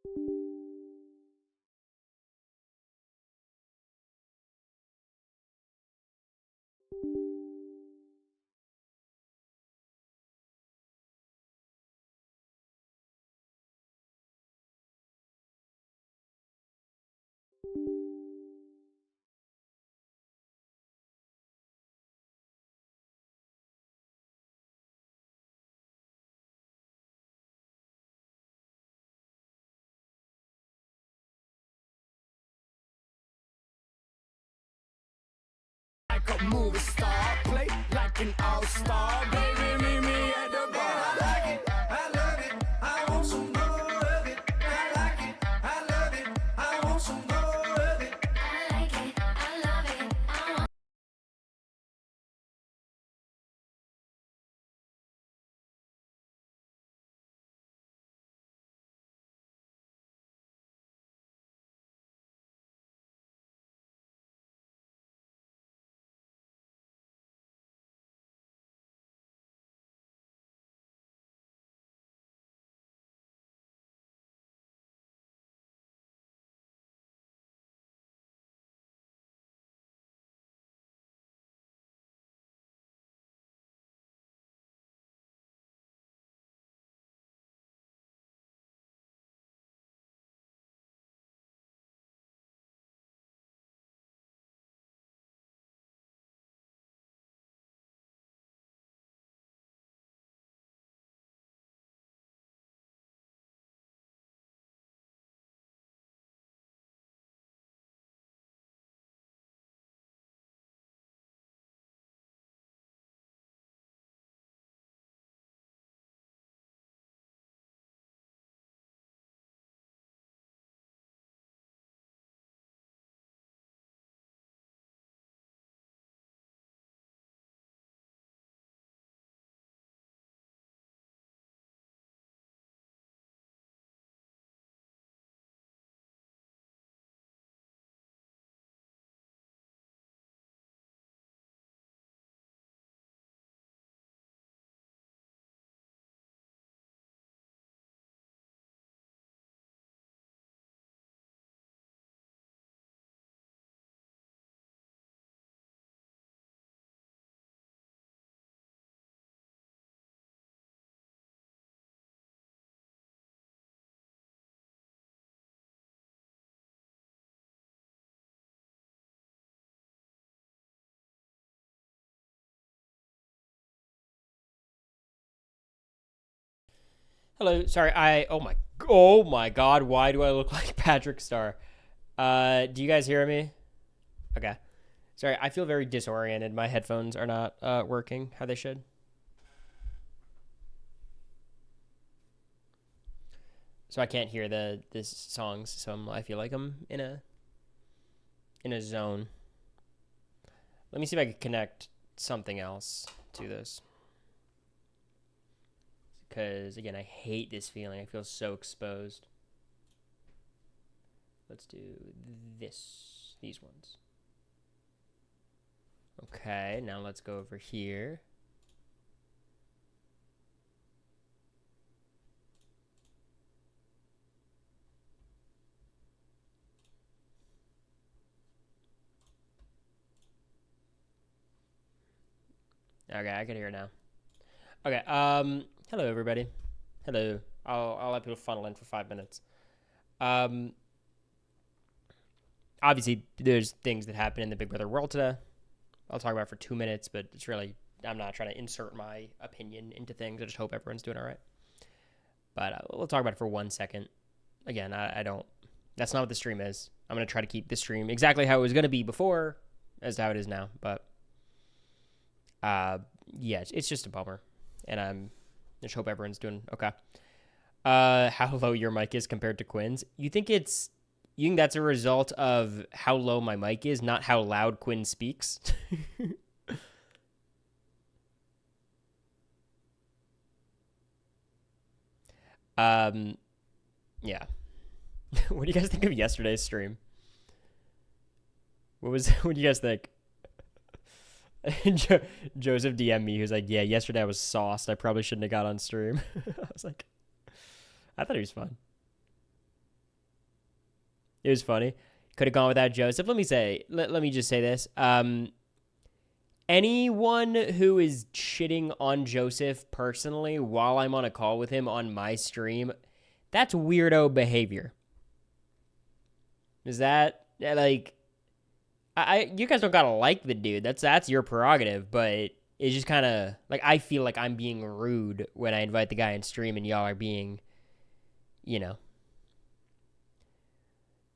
Like a movie star, play like an all-star. Baby, meet me at the bar. I like it, I love it, I want some more of it. I like it, I love it, I want some more of it. I like it, I love it, I want. Hello, sorry, oh my god, why do I look like Patrick Star? Do you guys hear me? Okay. Sorry, I feel very disoriented. My headphones are not working how they should. So I can't hear the songs, so I feel like I'm in a zone. Let me see if I can connect something else to this. Because again, I hate this feeling. I feel so exposed. Let's do these ones. Okay, now let's go over here. Okay, I can hear it now. Okay, hello everybody. Hello. I'll let people funnel in for 5 minutes. Um, Obviously there's things that happen in the Big Brother world today. I'll talk about it for 2 minutes, but it's really, I'm not trying to insert my opinion into things. I just hope everyone's doing all right. But we'll talk about it for 1 second. Again, I don't. That's not what the stream is. I'm gonna try to keep the stream exactly how it was gonna be before, as to how it is now. But yeah, it's just a bummer, and I just hope everyone's doing okay. How low your mic is compared to Quinn's? You think that's a result of how low my mic is, not how loud Quinn speaks? Yeah. What do you guys think of yesterday's stream? What do you guys think? Joseph DM me. He was like, "Yeah, yesterday I was sauced. I probably shouldn't have got on stream." I was like, I thought he was fun. It was funny. Could have gone without Joseph. Let me just say this. Anyone who is shitting on Joseph personally while I'm on a call with him on my stream, that's weirdo behavior. Is that like you guys don't gotta like the dude. That's your prerogative, but it's just kind of like I feel like I'm being rude when I invite the guy in stream and y'all are being, you know,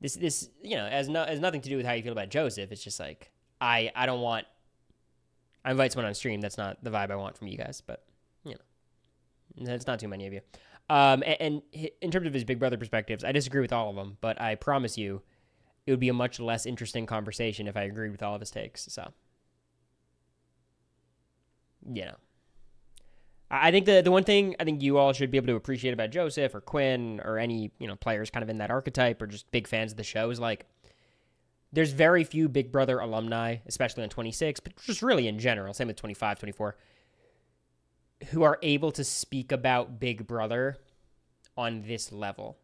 this has nothing to do with how you feel about Joseph. It's just like I invite someone on stream. That's not the vibe I want from you guys, but it's not too many of you. And in terms of his Big Brother perspectives, I disagree with all of them, but I promise you, it would be a much less interesting conversation if I agreed with all of his takes. So, I think the one thing I think you all should be able to appreciate about Joseph or Quinn or any players kind of in that archetype or just big fans of the show is like there's very few Big Brother alumni, especially on 26, but just really in general, same with 25, 24, who are able to speak about Big Brother on this level.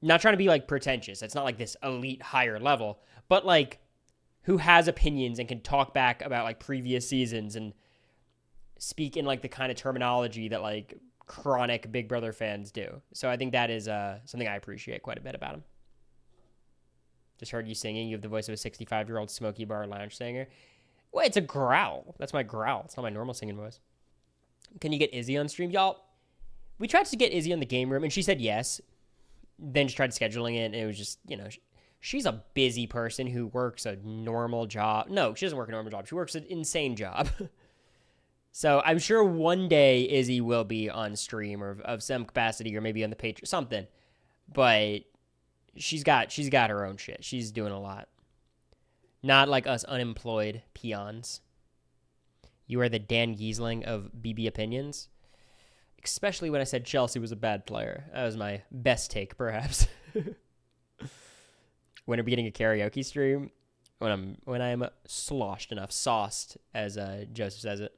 Not trying to be like pretentious. It's not like this elite higher level, but like who has opinions and can talk back about like previous seasons and speak in like the kind of terminology that like chronic Big Brother fans do. So I think that is something I appreciate quite a bit about him. Just heard you singing. You have the voice of a 65-year-old smoky bar lounge singer. Well, it's a growl. That's my growl. It's not my normal singing voice. Can you get Izzy on stream? Y'all, we tried to get Izzy on the game room, and she said yes. Then just tried scheduling it, and it was just, she's a busy person who works a normal job. No, she doesn't work a normal job. She works an insane job. So I'm sure one day Izzy will be on stream or of some capacity or maybe on the Patreon, something. But she's got her own shit. She's doing a lot. Not like us unemployed peons. You are the Dan Giesling of BB Opinions. Especially when I said Chelsea was a bad player. That was my best take, perhaps. When are we getting a karaoke stream? When I'm sloshed enough, sauced, as Joseph says it.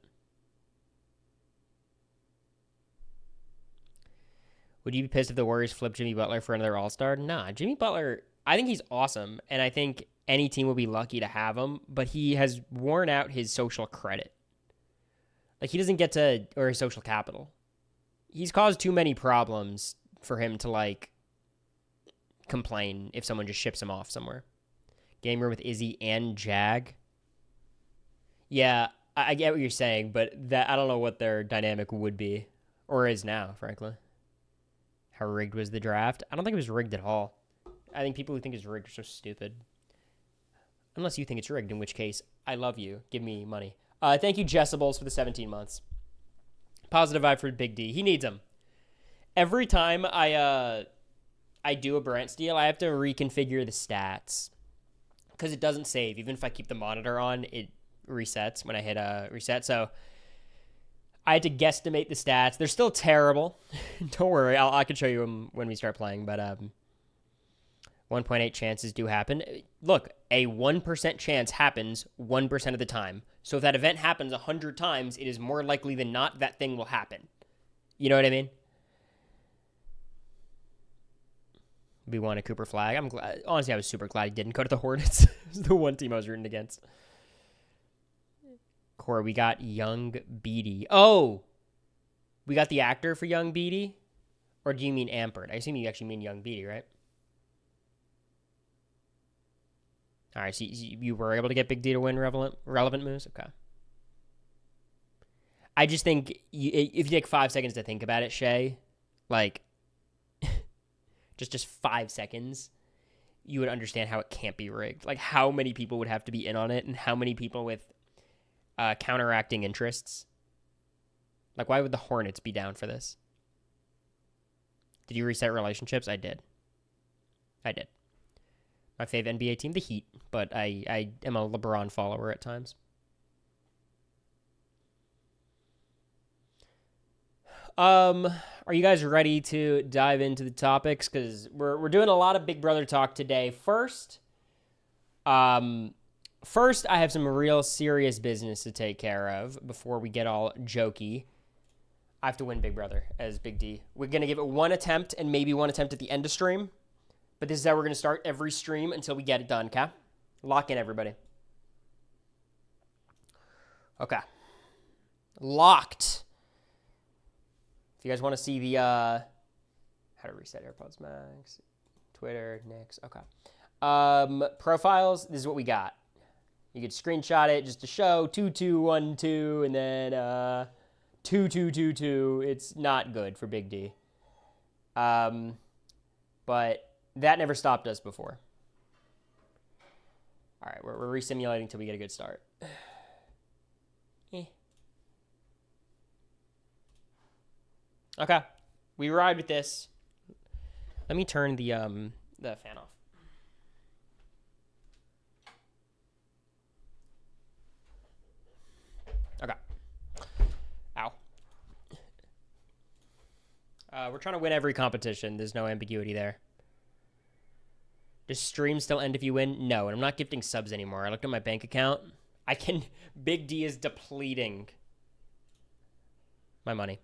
Would you be pissed if the Warriors flipped Jimmy Butler for another All-Star? Nah, Jimmy Butler, I think he's awesome, and I think any team will be lucky to have him, but he has worn out his social credit. Like, he doesn't get to, or his social capital. He's caused too many problems for him to, like, complain if someone just ships him off somewhere. Game room with Izzy and Jag. Yeah, I get what you're saying, but that I don't know what their dynamic would be, or is now, frankly. How rigged was the draft? I don't think it was rigged at all. I think people who think it's rigged are so stupid. Unless you think it's rigged, in which case, I love you. Give me money. Thank you, Jessables, for the 17 months. Positive vibe for Big D. He needs them. Every time I do a Brent steal, I have to reconfigure the stats. Because it doesn't save. Even if I keep the monitor on, it resets when I hit reset. So I had to guesstimate the stats. They're still terrible. Don't worry. I can show you them when we start playing. But 1.8 chances do happen. Look, a 1% chance happens 1% of the time. So if that event happens 100 times, it is more likely than not that thing will happen. You know what I mean? We won a Cooper flag. I'm glad. Honestly, I was super glad he didn't go to the Hornets. It was the one team I was rooting against. Cory, we got Young Beatty. Oh! We got the actor for Young Beatty? Or do you mean Ampert? I assume you actually mean Young Beatty, right? All right, so you were able to get Big D to win relevant moves? Okay. I just think if you take 5 seconds to think about it, Shay, like, just 5 seconds, you would understand how it can't be rigged. Like, how many people would have to be in on it and how many people with counteracting interests. Like, why would the Hornets be down for this? Did you reset relationships? I did. My favorite NBA team, the Heat, but I am a LeBron follower at times. Are you guys ready to dive into the topics? Because we're doing a lot of Big Brother talk today. First, I have some real serious business to take care of before we get all jokey. I have to win Big Brother as Big D. We're going to give it one attempt and maybe one attempt at the end of stream. But this is how we're going to start every stream until we get it done, okay? Lock in, everybody. Okay. Locked. If you guys want to see the, how to reset AirPods Max, Twitter, Nix, okay. Profiles, this is what we got. You could screenshot it just to show 2212 and then 2222. It's not good for Big D. But that never stopped us before. All right, we're re-simulating until we get a good start. Okay, we ride with this. Let me turn the fan off. Okay. Ow. We're trying to win every competition. There's no ambiguity there. Does stream still end if you win? No, and I'm not gifting subs anymore. I looked at my bank account. Big D is depleting my money.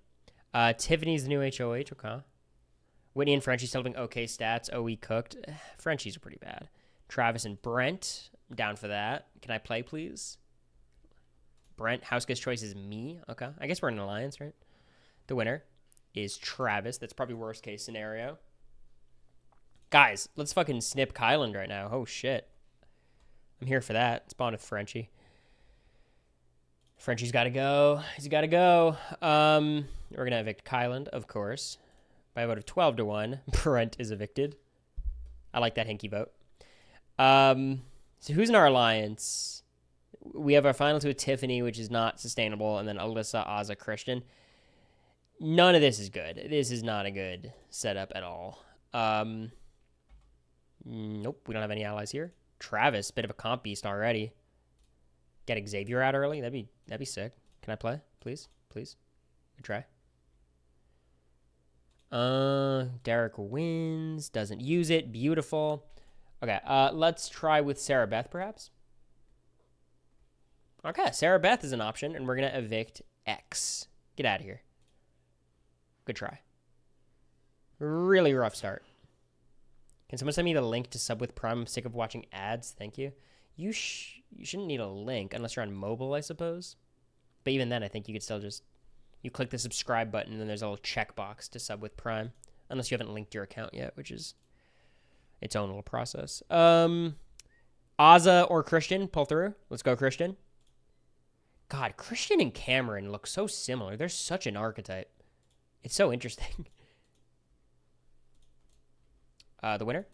Tiffany's the new HOH, okay. Whitney and Frenchie still having okay stats. OE cooked. Frenchie's are pretty bad. Travis and Brent, I'm down for that. Can I play, please? Brent, house guest choice is me. Okay, I guess we're in an alliance, right? The winner is Travis. That's probably worst case scenario. Guys, let's fucking snip Kyland right now. Oh, shit. I'm here for that. Spawn with Frenchie. Frenchie's got to go. He's got to go. We're going to evict Kyland, of course. By a vote of 12-1, Brent is evicted. I like that hinky vote. So who's in our alliance? We have our final two with Tiffany, which is not sustainable, and then Alyssa, Ozza, Christian. None of this is good. This is not a good setup at all. Nope, we don't have any allies here. Travis, bit of a comp beast already. Get Xavier out early. That'd be sick. Can I play, please? Please, good try. Derek wins. Doesn't use it. Beautiful. Okay, let's try with Sarah Beth, perhaps. Okay, Sarah Beth is an option, and we're gonna evict X. Get out of here. Good try. Really rough start. Can someone send me the link to sub with Prime? I'm sick of watching ads. Thank you. You shouldn't need a link unless you're on mobile, I suppose. But even then, I think you could still just... You click the subscribe button, and then there's a little checkbox to sub with Prime. Unless you haven't linked your account yet, which is its own little process. Ozza or Christian, pull through. Let's go, Christian. God, Christian and Cameron look so similar. They're such an archetype. It's so interesting. The winner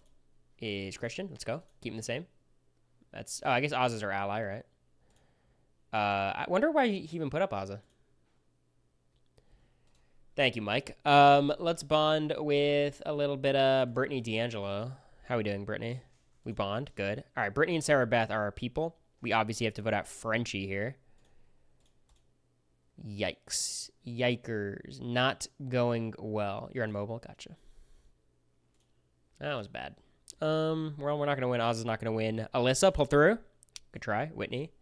is Christian. Let's go. Keep him the same. That's... Oh, I guess Ozza's our ally, right? I wonder why he even put up Ozza. Thank you, Mike. Let's bond with a little bit of Brittany D'Angelo. How are we doing, Brittany? We bond. Good. All right, Brittany and Sarah Beth are our people. We obviously have to vote out Frenchie here. Yikes. Yikers. Not going well. You're on mobile? Gotcha. That was bad. Well, we're not going to win. Oz is not going to win. Alyssa, pull through. Good try. Whitney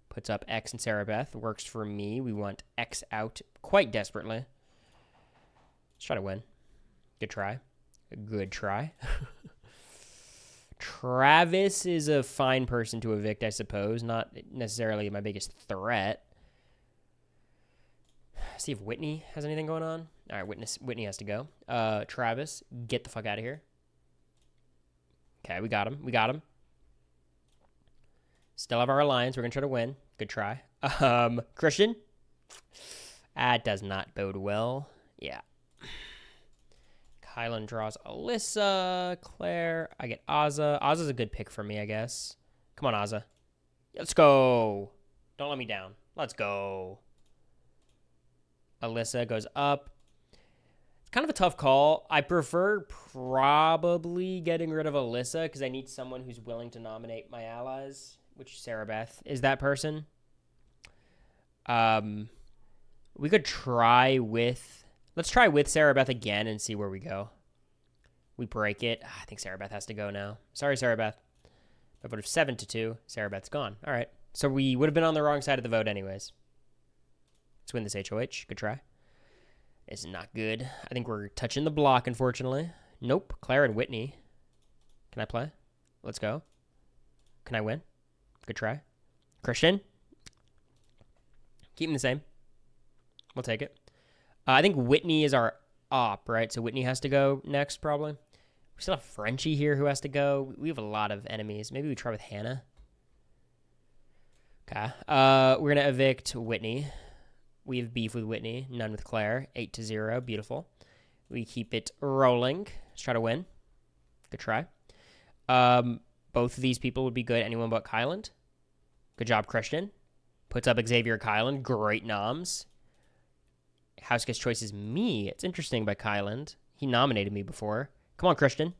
puts up X and Sarah Beth. Works for me. We want X out quite desperately. Let's try to win. Good try. A good try. Travis is a fine person to evict, I suppose. Not necessarily my biggest threat. See if Whitney has anything going on. All right, Whitney has to go. Travis, get the fuck out of here. Okay, we got him. We got him. Still have our alliance. We're going to try to win. Good try. Christian. That does not bode well. Yeah. Kylan draws Alyssa. Claire. I get Ozza. Ozza's a good pick for me, I guess. Come on, Ozza. Let's go. Don't let me down. Let's go. Alyssa goes up. It's kind of a tough call. I prefer probably getting rid of Alyssa because I need someone who's willing to nominate my allies, which Sarah Beth is that person. We could try with... Let's try with Sarah Beth again and see where we go. We break it. I think Sarah Beth has to go now. Sorry, Sarah Beth. I voted 7-2. Sarah Beth's gone. All right. So we would have been on the wrong side of the vote anyways. Let's win this HOH. Good try. It's not good. I think we're touching the block, unfortunately. Nope. Claire and Whitney. Can I play? Let's go. Can I win? Good try. Christian? Keep him the same. We'll take it. I think Whitney is our op, right? So Whitney has to go next, probably. We still have Frenchie here who has to go. We have a lot of enemies. Maybe we try with Hannah. Okay. We're going to evict Whitney. We have beef with Whitney. None with Claire. 8-0. Beautiful. We keep it rolling. Let's try to win. Good try. Both of these people would be good. Anyone but Kyland. Good job, Christian. Puts up Xavier Kyland. Great noms. House Guest Choice is me. It's interesting by Kyland. He nominated me before. Come on, Christian.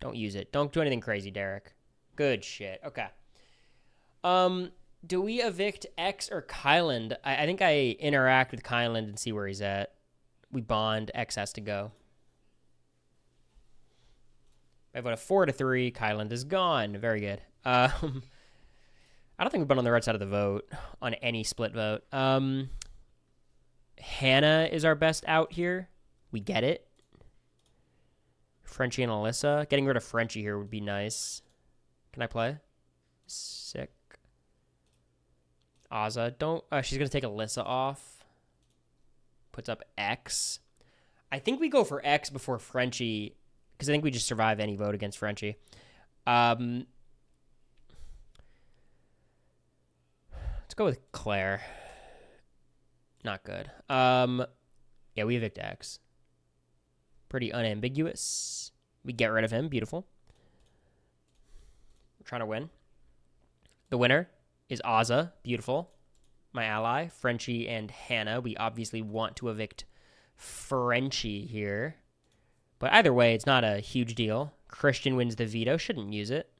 Don't use it. Don't do anything crazy, Derek. Good shit. Okay. Do we evict X or Kyland? I think I interact with Kyland and see where he's at. We bond. X has to go. I vote a 4-3. Kyland is gone. Very good. I don't think we've been on the right side of the vote on any split vote. Hannah is our best out here. We get it. Frenchie and Alyssa. Getting rid of Frenchie here would be nice. Can I play? Sick. Azza. Don't. She's going to take Alyssa off. Puts up X. I think we go for X before Frenchie, because I think we just survive any vote against Frenchie. Let's go with Claire. Not good. Yeah, we evict X. Pretty unambiguous. We get rid of him. Beautiful. We're trying to win. The winner is Azza. Beautiful. My ally, Frenchie and Hannah. We obviously want to evict Frenchie here. But either way, it's not a huge deal. Christian wins the veto. Shouldn't use it.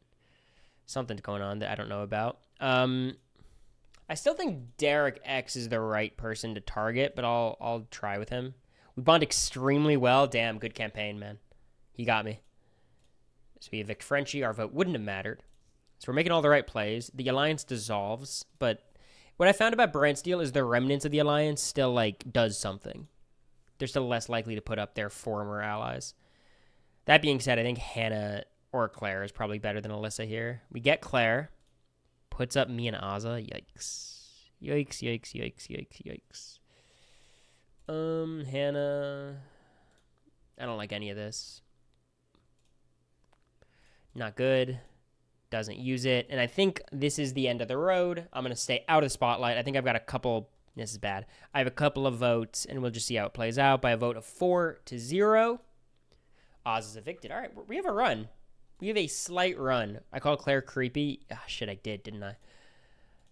Something's going on that I don't know about. I still think Derek X is the right person to target, but I'll try with him. We bond extremely well. Damn, good campaign, man. He got me. So we evict Frenchie. Our vote wouldn't have mattered. So we're making all the right plays. The alliance dissolves, but what I found about Brandsteel is the remnants of the alliance still, does something. They're still less likely to put up their former allies. That being said, I think Hannah or Claire is probably better than Alyssa here. We get Claire. Puts up me and Azza. Yikes. Yikes, yikes, yikes, yikes, yikes. Hannah. I don't like any of this. Not good. Doesn't use it. And I think this is the end of the road. I'm going to stay out of the spotlight. I think I've got a couple. This is bad. I have a couple of votes, and we'll just see how it plays out. By a vote of 4-0. Oz is evicted. All right, we have a run. We have a slight run. I call Claire creepy. Ah, shit, I did, didn't I?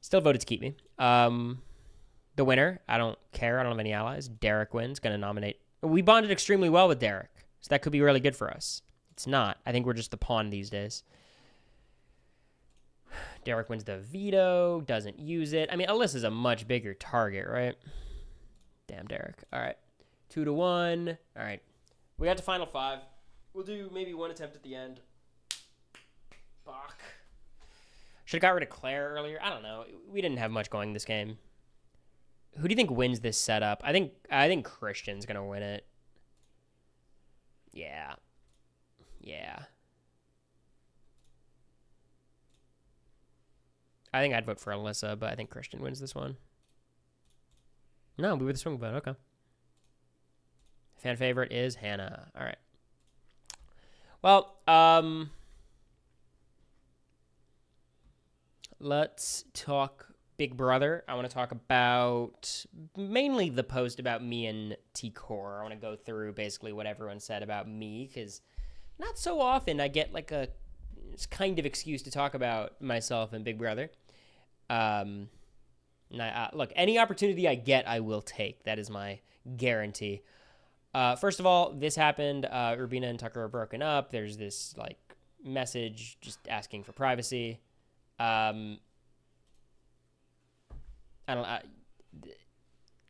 Still voted to keep me. The winner, I don't care. I don't have any allies. Derek wins. Going to nominate. We bonded extremely well with Derek, so that could be really good for us. It's not. I think we're just the pawn these days. Derek wins the veto. Doesn't use it. I mean, Alyssa's a much bigger target, right? Damn, Derek. All right. 2-1. All right. We got to final 5. We'll do maybe one attempt at the end. Fuck. Should have got rid of Claire earlier. I don't know. We didn't have much going this game. Who do you think wins this setup? I think Christian's gonna win it. Yeah. Yeah. I think I'd vote for Alyssa, but I think Christian wins this one. No, we were the swing vote. Okay. Fan favorite is Hannah. All right. Well, let's talk Big Brother. I want to talk about mainly the post about me and Tora. I want to go through basically what everyone said about me, because not so often I get a kind of excuse to talk about myself and Big Brother. Look, any opportunity I get, I will take. That is my guarantee. First of all, this happened. Rubina and Tucker are broken up. There's this message just asking for privacy.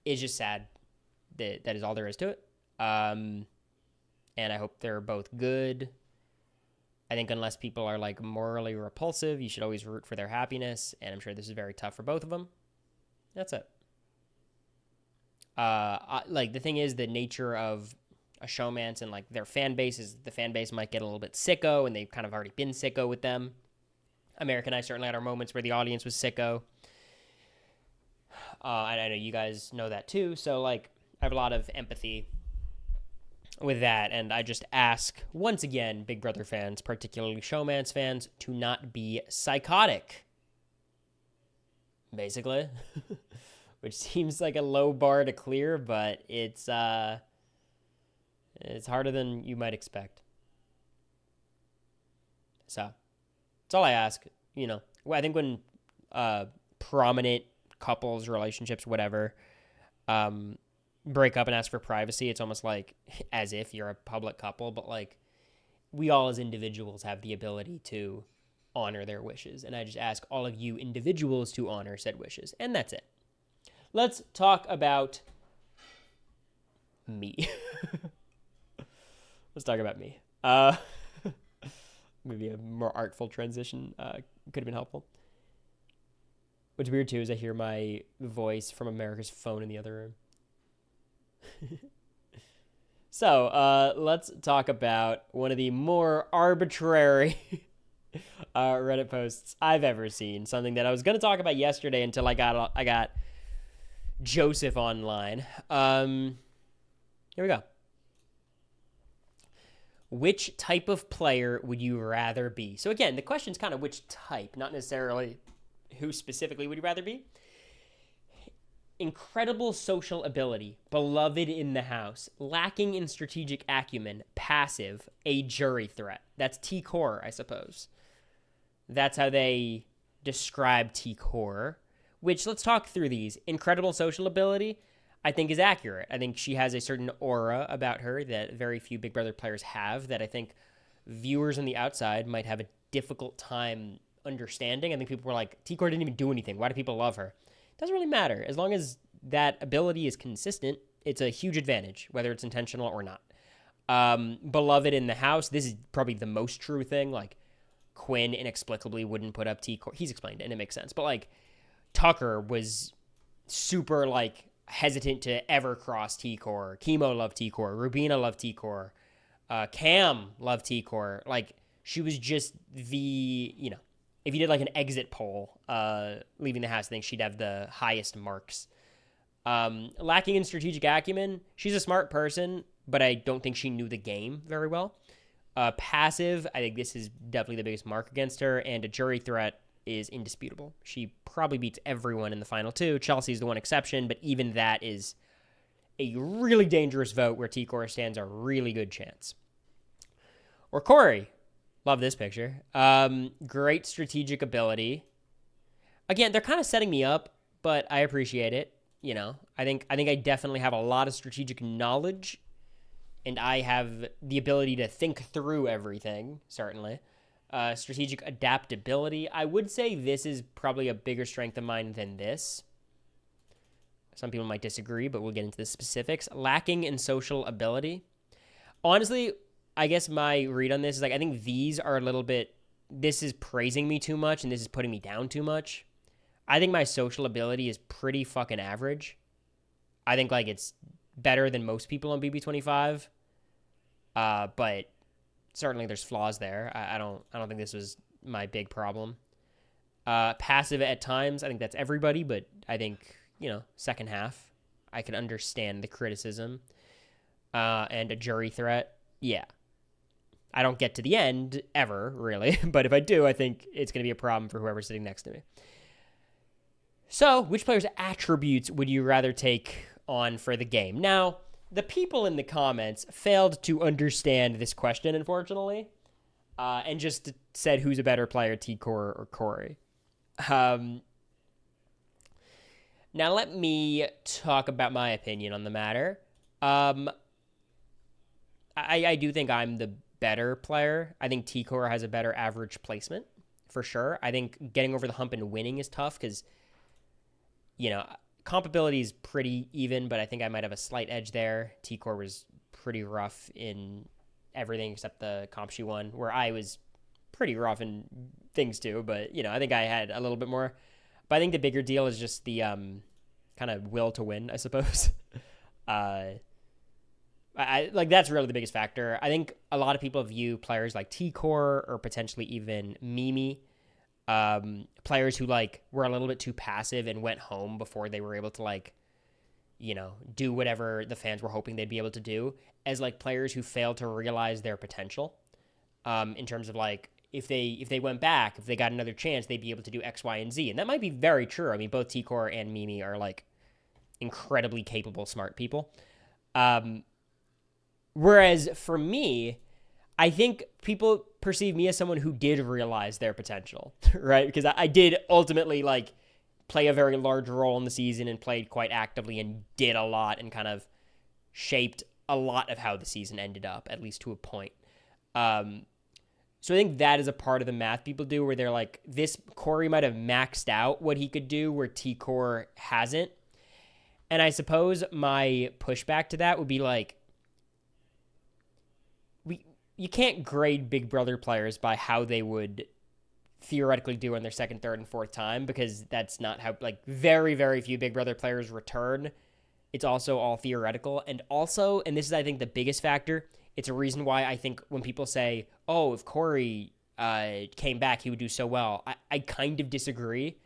It's just sad that is all there is to it. And I hope they're both good. I think unless people are morally repulsive, you should always root for their happiness. And I'm sure this is very tough for both of them. That's it. The thing is, the nature of a showmance and like their fan base is the fan base might get a little bit sicko, and they've kind of already been sicko with them. American and I certainly had our moments where the audience was sicko. And I know you guys know that too. So like I have a lot of empathy with that, and I just ask once again, Big Brother fans, particularly showmance fans, to not be psychotic. Basically. Which seems like a low bar to clear, but it's harder than you might expect. So that's all I ask. You know, I think when prominent couples, relationships, whatever, break up and ask for privacy, it's almost like as if you're a public couple, but like we all as individuals have the ability to honor their wishes. And I just ask all of you individuals to honor said wishes. And that's it. Let's talk about me. Let's talk about me. Maybe a more artful transition could have been helpful. What's weird too is I hear my voice from America's phone in the other room. So let's talk about one of the more arbitrary Reddit posts I've ever seen. Something that I was going to talk about yesterday until I got Joseph online. Here we go. Which type of player would you rather be? So again, the question's kind of which type, not necessarily who specifically would you rather be. Incredible social ability, beloved in the house, lacking in strategic acumen, passive, a jury threat. That's T-Core, I suppose. That's how they describe T-Core, which let's talk through these. Incredible social ability, I think is accurate. I think she has a certain aura about her that very few Big Brother players have that I think viewers on the outside might have a difficult time understanding. I think people were like, T-Core didn't even do anything. Why do people love her? It doesn't really matter. As long as that ability is consistent, it's a huge advantage, whether it's intentional or not. Beloved in the house, this is probably the most true thing. Like, Quinn inexplicably wouldn't put up T-Core. He's explained it, and it makes sense. But, like, Tucker was super, like, hesitant to ever cross T-Core. Chemo loved T-Core. Rubina loved T-Core. Cam loved T-Core. Like, she was just the, you know, if you did like an exit poll, leaving the house, I think she'd have the highest marks. Lacking in strategic acumen, she's a smart person, but I don't think she knew the game very well. Passive, I think this is definitely the biggest mark against her, and a jury threat is indisputable. She probably beats everyone in the final two. Chelsea's the one exception, but even that is a really dangerous vote where T-Core stands a really good chance. Or Cory. Love this picture. Great strategic ability. Again, they're kind of setting me up, but I appreciate it. You know, I think I definitely have a lot of strategic knowledge, and I have the ability to think through everything, certainly. Strategic adaptability. I would say this is probably a bigger strength of mine than this. Some people might disagree, but we'll get into the specifics. Lacking in social ability. Honestly, I guess my read on this is like, I think these are a little bit, this is praising me too much and this is putting me down too much. I think my social ability is pretty fucking average. I think like it's better than most people on BB25. But certainly there's flaws there. I don't think this was my big problem. Passive at times, I think that's everybody, but I think, you know, second half, I can understand the criticism. And a jury threat, yeah. I don't get to the end ever, really. But if I do, I think it's going to be a problem for whoever's sitting next to me. So, which player's attributes would you rather take on for the game? Now, the people in the comments failed to understand this question, unfortunately, and just said who's a better player, T-Core or Cory. Now, let me talk about my opinion on the matter. I do think I'm the better player. I think T-Core has a better average placement, for sure. I think getting over the hump and winning is tough because, you know, comp ability is pretty even, but I think I might have a slight edge there. T-Core was pretty rough in everything except the comp she won, where I was pretty rough in things too, but, you know, I think I had a little bit more. But I think the bigger deal is just the kind of will to win, I suppose. Like that's really the biggest factor. I think a lot of people view players like T-Core or potentially even Mimi, players who like were a little bit too passive and went home before they were able to like, do whatever the fans were hoping they'd be able to do, as like players who failed to realize their potential. In terms of like if they went back, if they got another chance, they'd be able to do X, Y, and Z, and that might be very true. I mean, both T-Core and Mimi are like incredibly capable, smart people. Whereas for me, I think people perceive me as someone who did realize their potential, right? Because I did ultimately like play a very large role in the season and played quite actively and did a lot and kind of shaped a lot of how the season ended up, at least to a point. So I think that is a part of the math people do where they're like, this Cory might have maxed out what he could do where T-Core hasn't. And I suppose my pushback to that would be like, you can't grade Big Brother players by how they would theoretically do in their second, third, and fourth time, because that's not how, like, very, very few Big Brother players return. It's also all theoretical. And also, and this is, I think, the biggest factor, it's a reason why I think when people say, oh, if Cory came back, he would do so well, I kind of disagree.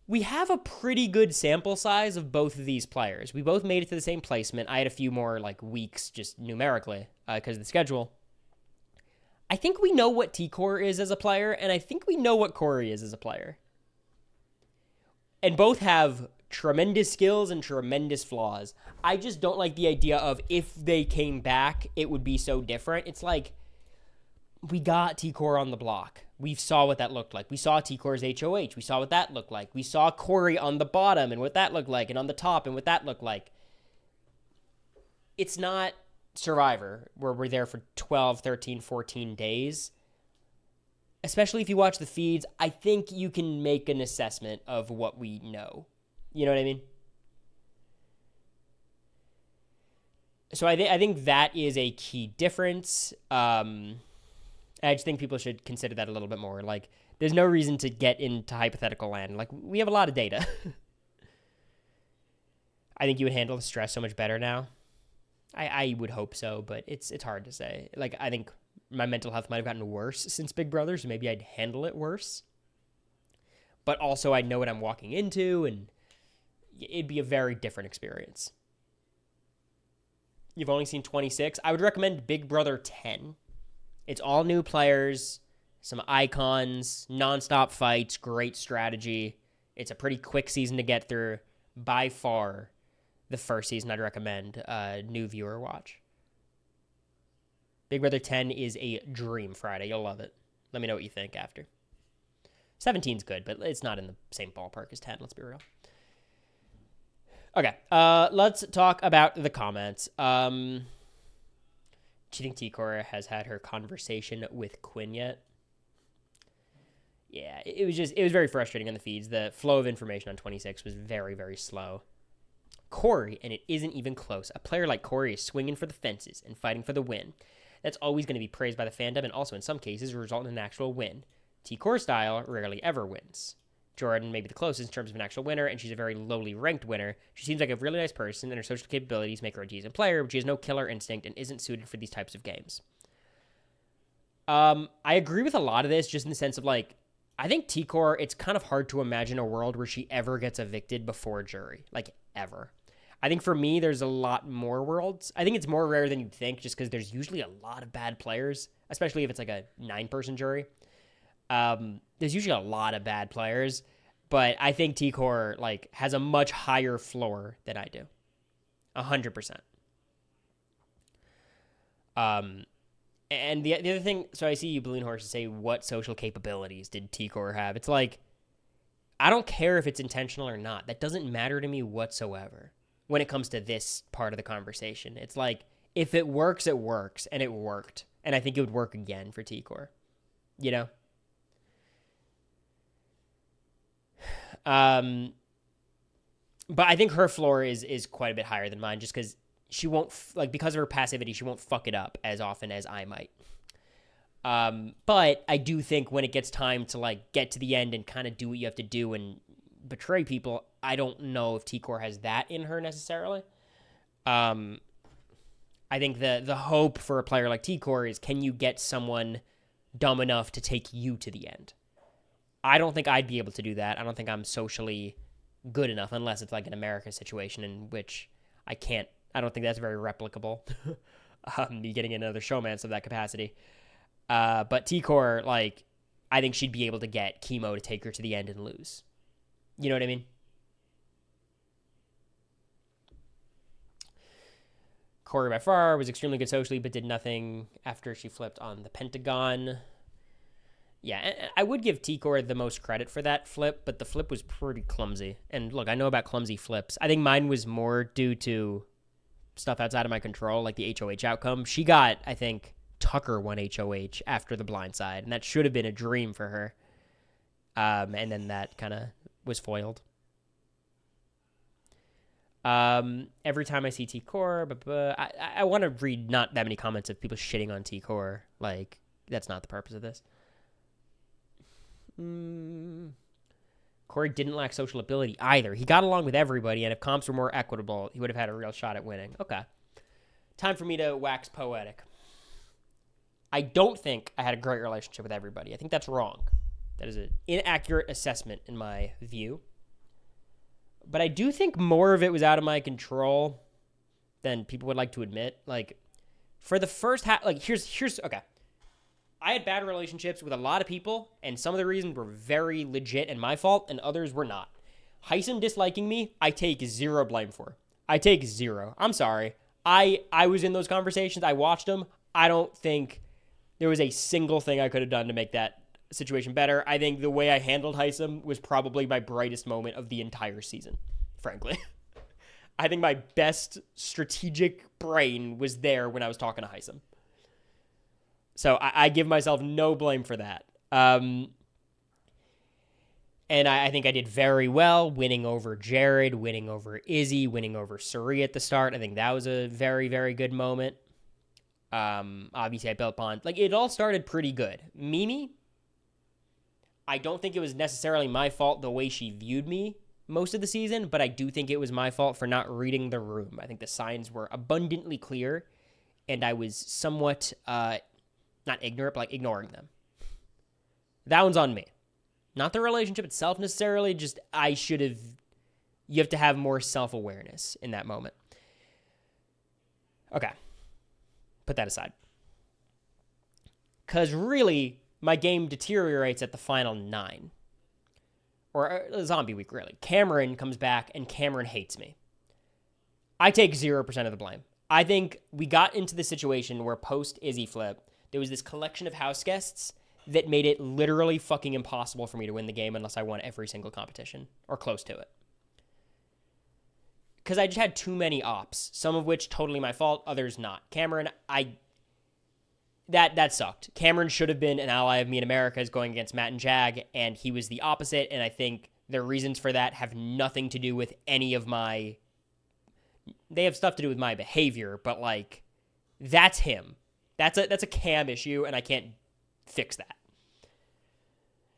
We have a pretty good sample size of both of these players. We both made it to the same placement. I had a few more like weeks just numerically because of the schedule. I think we know what T-Core is as a player, and I think we know what Cory is as a player. And both have tremendous skills and tremendous flaws. I just don't like the idea of if they came back, it would be so different. It's like, we got T-Core on the block. We saw what that looked like. We saw T-Core's HOH. We saw what that looked like. We saw Cory on the bottom and what that looked like, and on the top and what that looked like. It's not Survivor, where we're there for 12, 13, 14 days. Especially if you watch the feeds, I think you can make an assessment of what we know. You know what I mean? So I think that is a key difference. I just think people should consider that a little bit more. Like, there's no reason to get into hypothetical land. Like, we have a lot of data. I think you would handle the stress so much better now. I would hope so, but it's hard to say. Like, I think my mental health might have gotten worse since Big Brother, so maybe I'd handle it worse. But also, I know what I'm walking into, and it'd be a very different experience. You've only seen 26. I would recommend Big Brother 10. It's all new players, some icons, nonstop fights, great strategy. It's a pretty quick season to get through. By far, the first season I'd recommend new viewer watch. Big Brother 10 is a dream Friday. You'll love it. Let me know what you think after. 17's good, but it's not in the same ballpark as 10, let's be real. Okay, let's talk about the comments. Do you think T-Core has had her conversation with Quinn yet? Yeah, it was very frustrating on the feeds. The flow of information on 26 was very, very slow. Cory, and it isn't even close. A player like Cory is swinging for the fences and fighting for the win. That's always going to be praised by the fandom and also in some cases result in an actual win. T-Core style rarely ever wins. Jordan may be the closest in terms of an actual winner, and she's a very lowly ranked winner. She seems like a really nice person, and her social capabilities make her a decent player, but she has no killer instinct and isn't suited for these types of games. I agree with a lot of this, just in the sense of, like, I think T-Core, it's kind of hard to imagine a world where she ever gets evicted before jury. Like, ever. I think for me, there's a lot more worlds. I think it's more rare than you'd think, just because there's usually a lot of bad players, especially if it's like a 9-person jury. There's usually a lot of bad players, but I think T-Core like has a much higher floor than I do. 100%. And the other thing, so I see you Balloon Horse say, what social capabilities did T-Core have? It's like, I don't care if it's intentional or not. That doesn't matter to me whatsoever when it comes to this part of the conversation. It's like, if it works, it works, and it worked. And I think it would work again for T-Core. You know? But I think her floor is quite a bit higher than mine, just because she won't, because of her passivity, she won't fuck it up as often as I might. But I do think when it gets time to, like, get to the end and kind of do what you have to do and betray people, I don't know if T-Core has that in her necessarily. I think the hope for a player like Cory is, can you get someone dumb enough to take you to the end? I don't think I'd be able to do that. I don't think I'm socially good enough, unless it's like an America situation in which I don't think that's very replicable. Me getting another showmance of that capacity. But T-Core, like, I think she'd be able to get Chemo to take her to the end and lose. You know what I mean? Cory by far was extremely good socially, but did nothing after she flipped on the Pentagon. Yeah, I would give T-Core the most credit for that flip, but the flip was pretty clumsy. And look, I know about clumsy flips. I think mine was more due to stuff outside of my control, like the HOH outcome. She got, I think, Tucker won HOH after the blindside, and that should have been a dream for her. And then that kind of was foiled. Every time I see T-Core, I want to read not that many comments of people shitting on T-Core. Like, that's not the purpose of this. Cory didn't lack social ability either. He got along with everybody, and if comps were more equitable, he would have had a real shot at winning. Okay. Time for me to wax poetic. I don't think I had a great relationship with everybody. I think that's wrong. That is an inaccurate assessment in my view. But I do think more of it was out of my control than people would like to admit. Like, for the first half, like, here's okay. I had bad relationships with a lot of people, and some of the reasons were very legit and my fault, and others were not. Heisem disliking me, I take zero blame for. I take zero. I'm sorry. I was in those conversations. I watched them. I don't think there was a single thing I could have done to make that situation better. I think the way I handled Heisem was probably my brightest moment of the entire season, frankly. I think my best strategic brain was there when I was talking to Heisem. So I give myself no blame for that. And I think I did very well, winning over Jared, winning over Izzy, winning over Suri at the start. I think that was a very, very good moment. Obviously, I built upon, like, it all started pretty good. Mimi, I don't think it was necessarily my fault the way she viewed me most of the season, but I do think it was my fault for not reading the room. I think the signs were abundantly clear, and I was somewhat, not ignorant, but like ignoring them. That one's on me. Not the relationship itself necessarily, just you have to have more self-awareness in that moment. Okay. Put that aside. Because really, my game deteriorates at the final 9. Or zombie week, really. Cameron comes back, and Cameron hates me. I take 0% of the blame. I think we got into the situation where post-Izzy flip, there was this collection of house guests that made it literally fucking impossible for me to win the game unless I won every single competition, or close to it. Because I just had too many ops, some of which totally my fault, others not. Cameron, that sucked. Cameron should have been an ally of me in America's going against Matt and Jag, and he was the opposite, and I think the reasons for that have nothing to do with any of my... They have stuff to do with my behavior, but, like, that's him. That's a Cam issue, and I can't fix that.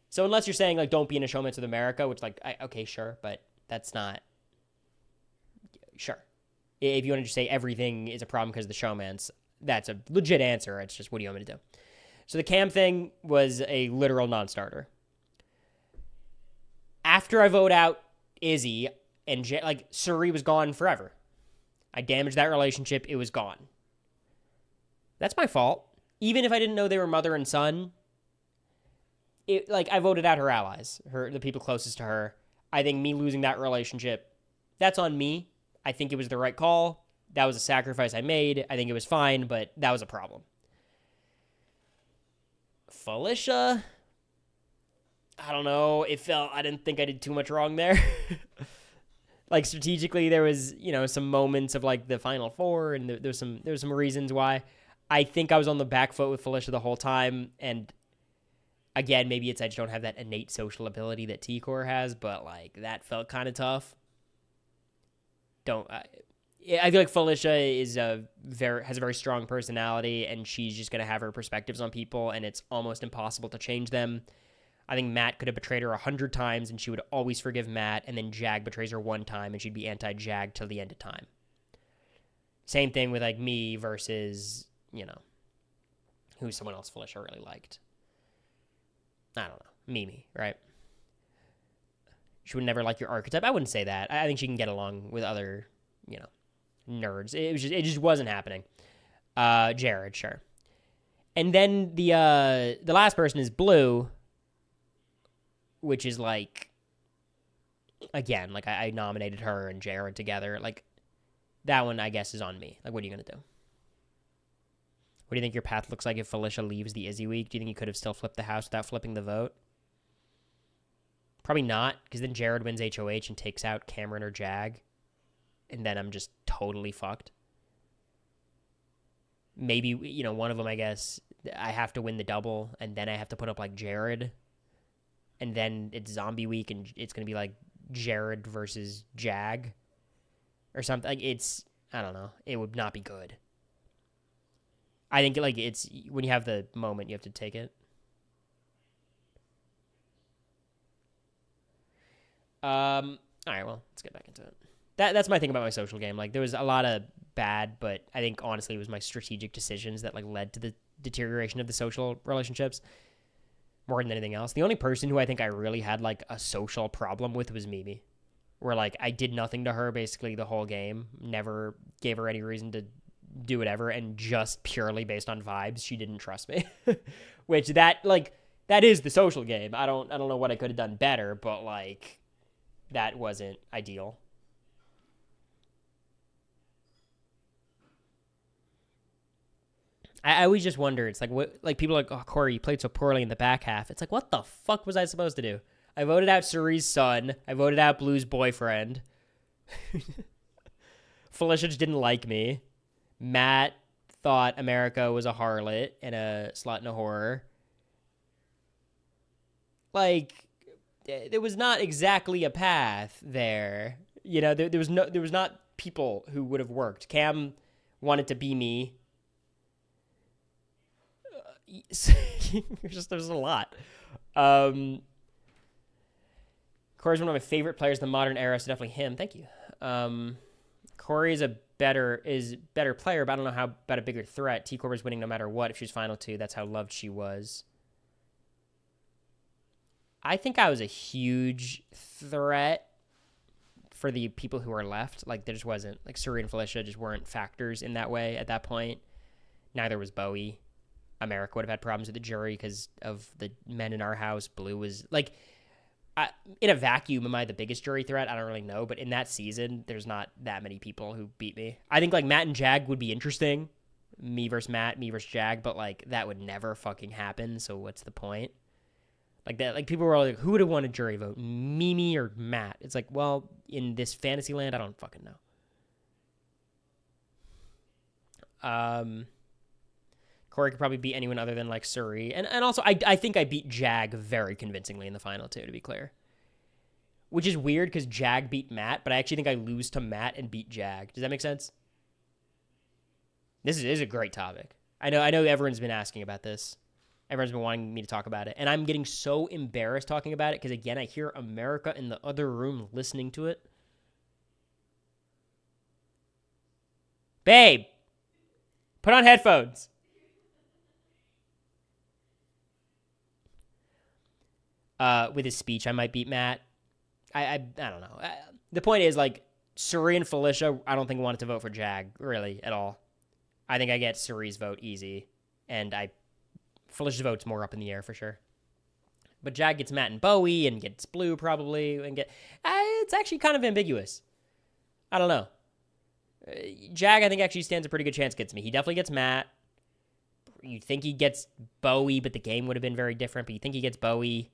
So unless you're saying, like, don't be in a showmance with America, which, like, okay, sure, but that's not... Sure. If you want to just say everything is a problem because of the showmance, that's a legit answer. It's just, what do you want me to do? So the Cam thing was a literal non-starter. After I vote out Izzy, and Suri was gone forever. I damaged that relationship. It was gone. That's my fault. Even if I didn't know they were mother and son, I voted out her allies, the people closest to her. I think me losing that relationship, that's on me. I think it was the right call. That was a sacrifice I made. I think it was fine, but that was a problem. Felicia, I don't know. I didn't think I did too much wrong there. Like, strategically, there was, some moments of, like, the Final Four, and there's some reasons why. I think I was on the back foot with Felicia the whole time, and again, maybe it's I just don't have that innate social ability that T-Core has, but, like, that felt kind of tough. I feel like Felicia has a very strong personality, and she's just going to have her perspectives on people, and it's almost impossible to change them. I think Matt could have betrayed her 100 times, and she would always forgive Matt, and then Jag betrays her one time, and she'd be anti-Jag till the end of time. Same thing with like me versus, who someone else Felicia really liked. I don't know. Mimi, right? She would never like your archetype. I wouldn't say that. I think she can get along with other, nerds. It just wasn't happening. Jared, sure. And then the last person is Blue, which is like, again, like I nominated her and Jared together. Like, that one, I guess, is on me. Like, what are you going to do? What do you think your path looks like if Felicia leaves the Izzy week? Do you think you could have still flipped the house without flipping the vote? Probably not, because then Jared wins HOH and takes out Cameron or Jag, and then I'm just totally fucked. Maybe, one of them, I guess, I have to win the double, and then I have to put up, like, Jared, and then it's zombie week, and it's going to be, like, Jared versus Jag, or something. Like, I don't know. It would not be good. I think, like, it's, when you have the moment, you have to take it. All right, well, let's get back into it. That's my thing about my social game. Like, there was a lot of bad, but I think, honestly, it was my strategic decisions that, like, led to the deterioration of the social relationships more than anything else. The only person who I think I really had, like, a social problem with was Mimi. Where, like, I did nothing to her basically the whole game. Never gave her any reason to do whatever, and just purely based on vibes, she didn't trust me. Which, that is the social game. I don't know what I could have done better, but, like, that wasn't ideal. I always just wonder. It's like, what? Like, people are like, oh, Cory, you played so poorly in the back half. It's like, what the fuck was I supposed to do? I voted out Surie's son. I voted out Blue's boyfriend. Felicia just didn't like me. Matt thought America was a harlot and a slut and a whore. Like, there was not exactly a path there. There was not people who would have worked. Cam wanted to be me. There's a lot. Cory's one of my favorite players in the modern era, so definitely him. Thank you. Cory is a better player, but I don't know how about a bigger threat. T Corber's winning no matter what. If she was final two, that's how loved she was. I think I was a huge threat for the people who are left. Like, there just wasn't, like, Suri and Felicia just weren't factors in that way at that point. Neither was Bowie. America would have had problems with the jury because of the men in our house. Blue was, like, in a vacuum, am I the biggest jury threat? I don't really know. But in that season, there's not that many people who beat me. I think, like, Matt and Jag would be interesting. Me versus Matt, me versus Jag. But, like, that would never fucking happen. So what's the point? Like, that, like, people were all like, who would have won a jury vote? Mimi or Matt? It's like, well, in this fantasy land, I don't fucking know. Cory could probably beat anyone other than, like, Suri. And also, I think I beat Jag very convincingly in the final, too, to be clear. Which is weird, because Jag beat Matt, but I actually think I lose to Matt and beat Jag. Does that make sense? This is a great topic. I know everyone's been asking about this. Everyone's been wanting me to talk about it. And I'm getting so embarrassed talking about it, because, again, I hear America in the other room listening to it. Babe! Put on headphones! With his speech, I might beat Matt. I don't know. The point is, like, Suri and Felicia, I don't think wanted to vote for Jag, really, at all. I think I get Suri's vote easy, and Felicia's vote's more up in the air for sure. But Jag gets Matt and Bowie, and gets Blue probably, and it's actually kind of ambiguous. I don't know. Jag, I think, actually stands a pretty good chance gets me. He definitely gets Matt. You think he gets Bowie, but the game would have been very different. But you think he gets Bowie.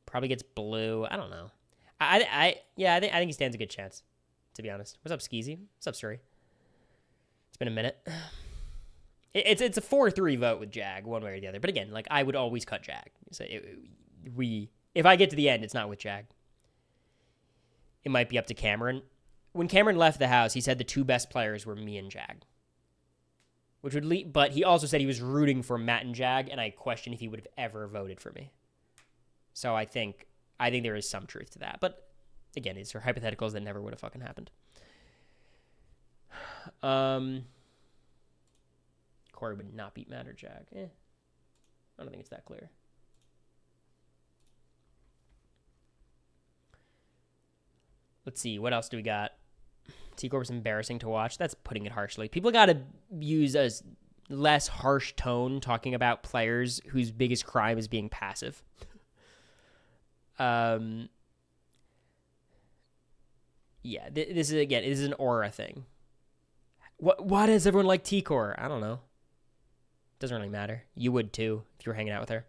Probably gets Blue. I don't know. I think he stands a good chance, to be honest. What's up, Skeezy? What's up, Suri? It's been a minute. It's a 4-3 vote with Jag, one way or the other. But again, like, I would always cut Jag. So if I get to the end, it's not with Jag. It might be up to Cameron. When Cameron left the house, he said the two best players were me and Jag. Which would lead, but he also said he was rooting for Matt and Jag, and I question if he would have ever voted for me. So I think there is some truth to that. But again, these are hypotheticals that never would have fucking happened. Cory would not beat Matt or Jack. I don't think it's that clear. Let's see. What else do we got? T-Corp was embarrassing to watch. That's putting it harshly. People got to use a less harsh tone talking about players whose biggest crime is being passive. Yeah, this is an aura thing. Why does everyone like T-Core? I don't know. Doesn't really matter. You would too if you were hanging out with her.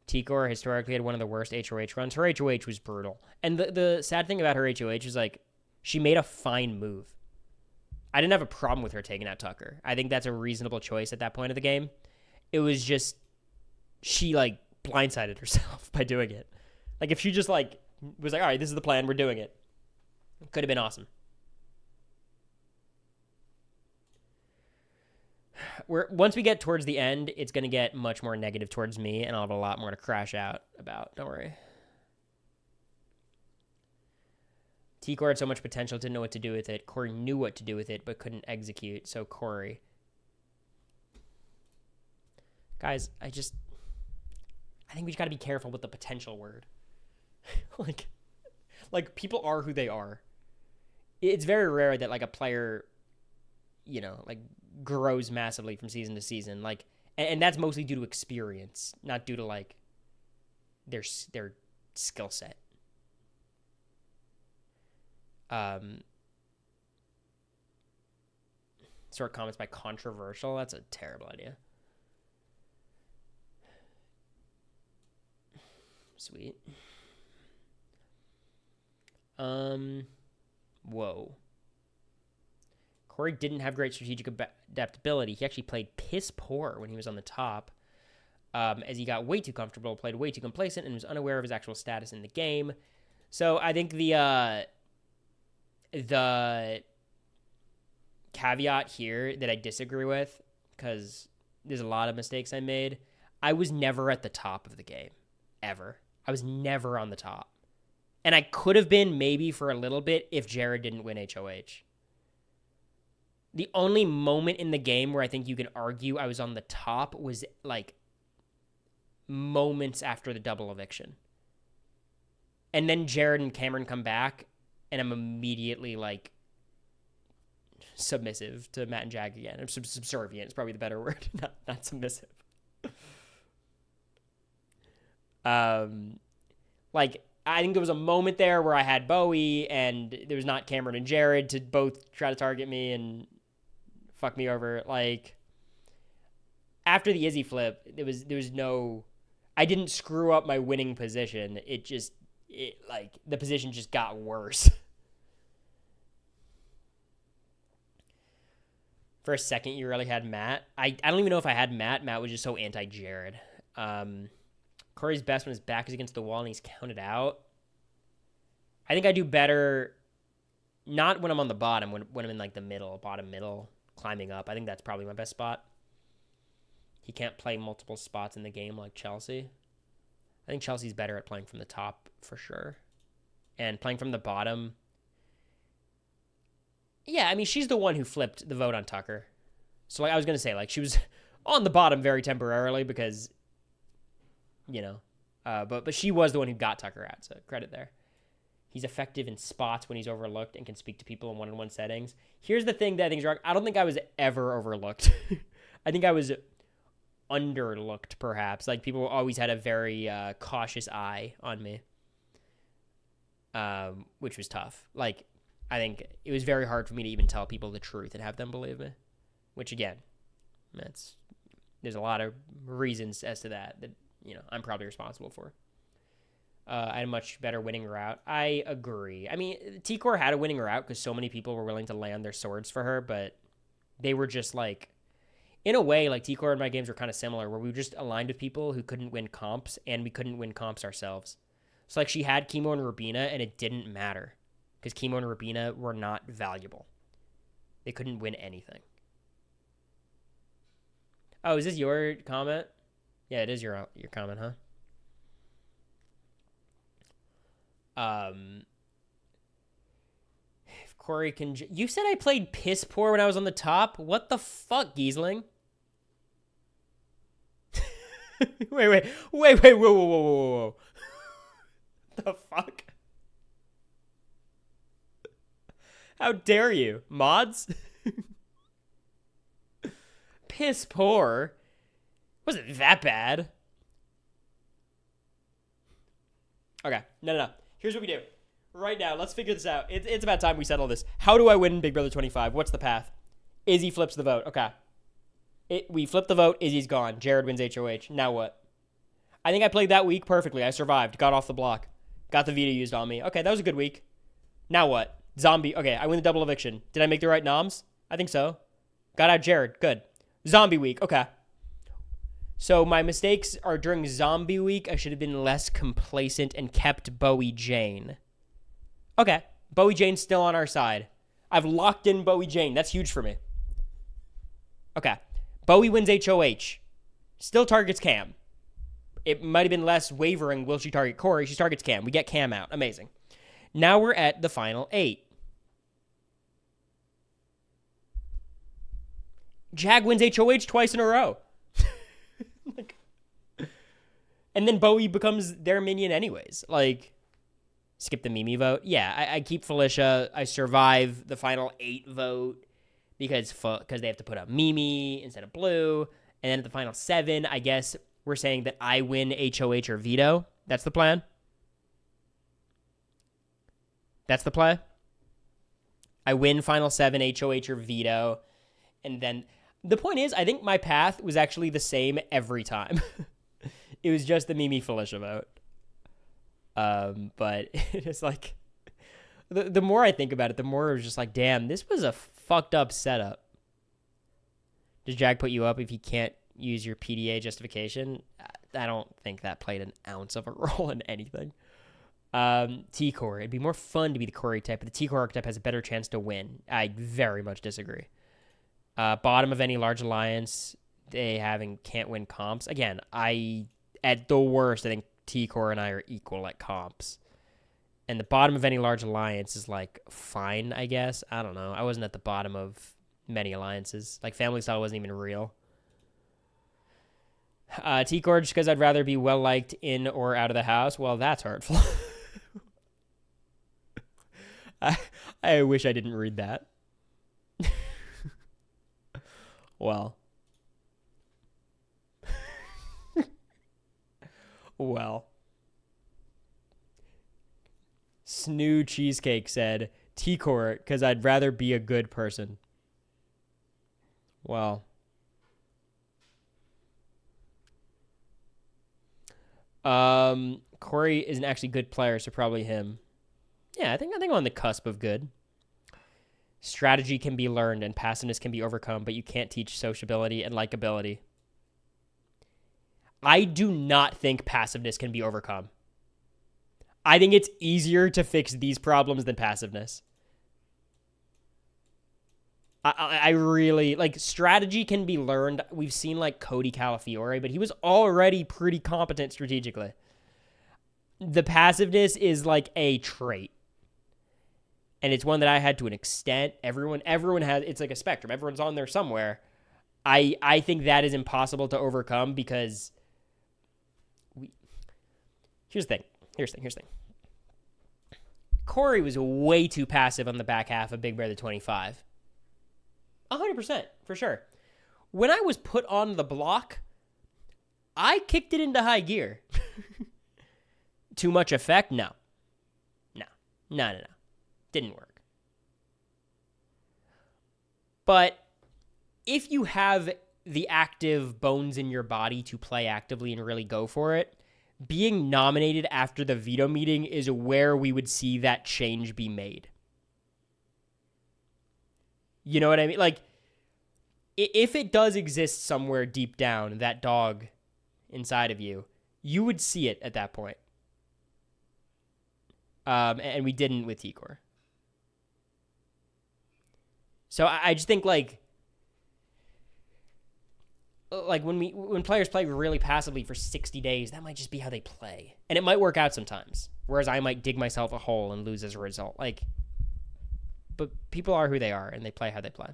T-Core historically had one of the worst HOH runs. Her HOH was brutal. And the sad thing about her HOH is like she made a fine move. I didn't have a problem with her taking out Tucker. I think that's a reasonable choice at that point of the game. It was just she like blindsided herself by doing it. Like if she just like was like, all right, this is the plan, we're doing it. Could have been awesome. Once we get towards the end, it's going to get much more negative towards me, and I'll have a lot more to crash out about. Don't worry. T-Core had so much potential, didn't know what to do with it. Cory knew what to do with it, but couldn't execute. So Cory. Guys, I think we just got to be careful with the potential word. like people are who they are. It's very rare that like a player, like grows massively from season to season. Like, and that's mostly due to experience, not due to like their skill set. Sort comments by controversial. That's a terrible idea. Sweet. Whoa. Cory didn't have great strategic adaptability. He actually played piss poor when he was on the top, as he got way too comfortable, played way too complacent, and was unaware of his actual status in the game. So I think the caveat here that I disagree with, because there's a lot of mistakes I made, I was never at the top of the game, ever. I was never on the top. And I could have been maybe for a little bit if Jared didn't win HOH. The only moment in the game where I think you can argue I was on the top was like moments after the double eviction. And then Jared and Cameron come back, and I'm immediately like submissive to Matt and Jag again. I'm subservient. It's probably the better word, not submissive. Like, I think there was a moment there where I had Bowie and there was not Cameron and Jared to both try to target me and fuck me over. Like, after the Izzy flip, there was no, I didn't screw up my winning position. Like, the position just got worse. For a second, you really had Matt. I don't even know if I had Matt. Matt was just so anti-Jared. Cory's best when his back is against the wall and he's counted out. I think I do better, not when I'm on the bottom, when I'm in like the bottom middle, climbing up. I think that's probably my best spot. He can't play multiple spots in the game like Chelsea. I think Chelsea's better at playing from the top for sure. And playing from the bottom. Yeah, I mean, she's the one who flipped the vote on Tucker. So like I was going to say, like, she was on the bottom very temporarily because, but she was the one who got Tucker out, so credit there. He's effective in spots when he's overlooked and can speak to people in one-on-one settings. Here's the thing that I think is wrong. I don't think I was ever overlooked. I think I was underlooked, perhaps. Like, people always had a very cautious eye on me, which was tough. Like, I think it was very hard for me to even tell people the truth and have them believe me, which, again, there's a lot of reasons as to that I'm probably responsible for. I had a much better winning route. I agree. I mean, T-Core had a winning route because so many people were willing to lay on their swords for her, but they were just like, in a way, like T-Core and my games were kind of similar, where we were just aligned with people who couldn't win comps, and we couldn't win comps ourselves. So like she had Chemo and Rubina, and it didn't matter because Chemo and Rubina were not valuable. They couldn't win anything. Oh, is this your comment? Yeah, it is your comment, huh? Cory can... You said I played piss poor when I was on the top? What the fuck, Giesling? wait, whoa. The fuck? How dare you? Mods? Piss poor? Wasn't that bad. Okay, no. Here's what we do. Right now, let's figure this out. It's about time we settle this. How do I win Big Brother 25? What's the path? Izzy flips the vote. Okay. We flip the vote. Izzy's gone. Jared wins HOH. Now what? I think I played that week perfectly. I survived. Got off the block. Got the veto used on me. Okay, that was a good week. Now what? Zombie. Okay, I win the double eviction. Did I make the right noms? I think so. Got out Jared. Good. Zombie week. Okay. So my mistakes are during zombie week. I should have been less complacent and kept Bowie Jane. Okay. Bowie Jane's still on our side. I've locked in Bowie Jane. That's huge for me. Okay. Bowie wins HOH. Still targets Cam. It might have been less wavering. Will she target Cory? She targets Cam. We get Cam out. Amazing. Now we're at the final 8. Jag wins HOH twice in a row. And then Bowie becomes their minion anyways. Like... Skip the Mimi vote. Yeah, I keep Felicia. I survive the final 8 vote because they have to put up Mimi instead of Blue. And then at the final 7, I guess we're saying that I win HOH or veto. That's the plan. That's the play. I win final 7, HOH or veto. And then the point is, I think my path was actually the same every time. It was just the Mimi Felicia vote. But it's like, the more I think about it, the more it was just like, damn, this was a fucked up setup. Does Jag put you up if you can't use your PDA justification? I don't think that played an ounce of a role in anything. T-Core. It'd be more fun to be the Cory type, but the T-Core archetype has a better chance to win. I very much disagree. Bottom of any large alliance, they can't win comps. Again, at the worst, I think T-Core and I are equal at comps. And the bottom of any large alliance is, like, fine, I guess. I don't know. I wasn't at the bottom of many alliances. Like, Family Style wasn't even real. T-Core, just because I'd rather be well-liked in or out of the house. Well, that's hurtful. I wish I didn't read that. Well. Well. Snoo Cheesecake said, T-Core, because I'd rather be a good person. Well. Cory is an actually good player, so probably him. Yeah, I think I'm on the cusp of good. Strategy can be learned and passiveness can be overcome, but you can't teach sociability and likability. I do not think passiveness can be overcome. I think it's easier to fix these problems than passiveness. I really, like, strategy can be learned. We've seen, like, Cody Calafiore, but he was already pretty competent strategically. The passiveness is, like, a trait. And it's one that I had to an extent. Everyone has, it's like a spectrum. Everyone's on there somewhere. I think that is impossible to overcome because here's the thing. Cory was way too passive on the back half of Big Brother 25. 100%, for sure. When I was put on the block, I kicked it into high gear. Too much effect? No. Didn't work. But if you have the active bones in your body to play actively and really go for it, being nominated after the veto meeting is where we would see that change be made. You know what I mean? Like, if it does exist somewhere deep down, that dog inside of you, you would see it at that point. And we didn't with T-Core. So I just think, like when players play really passively for 60 days, that might just be how they play. And it might work out sometimes. Whereas I might dig myself a hole and lose as a result. Like, but people are who they are, and they play how they play.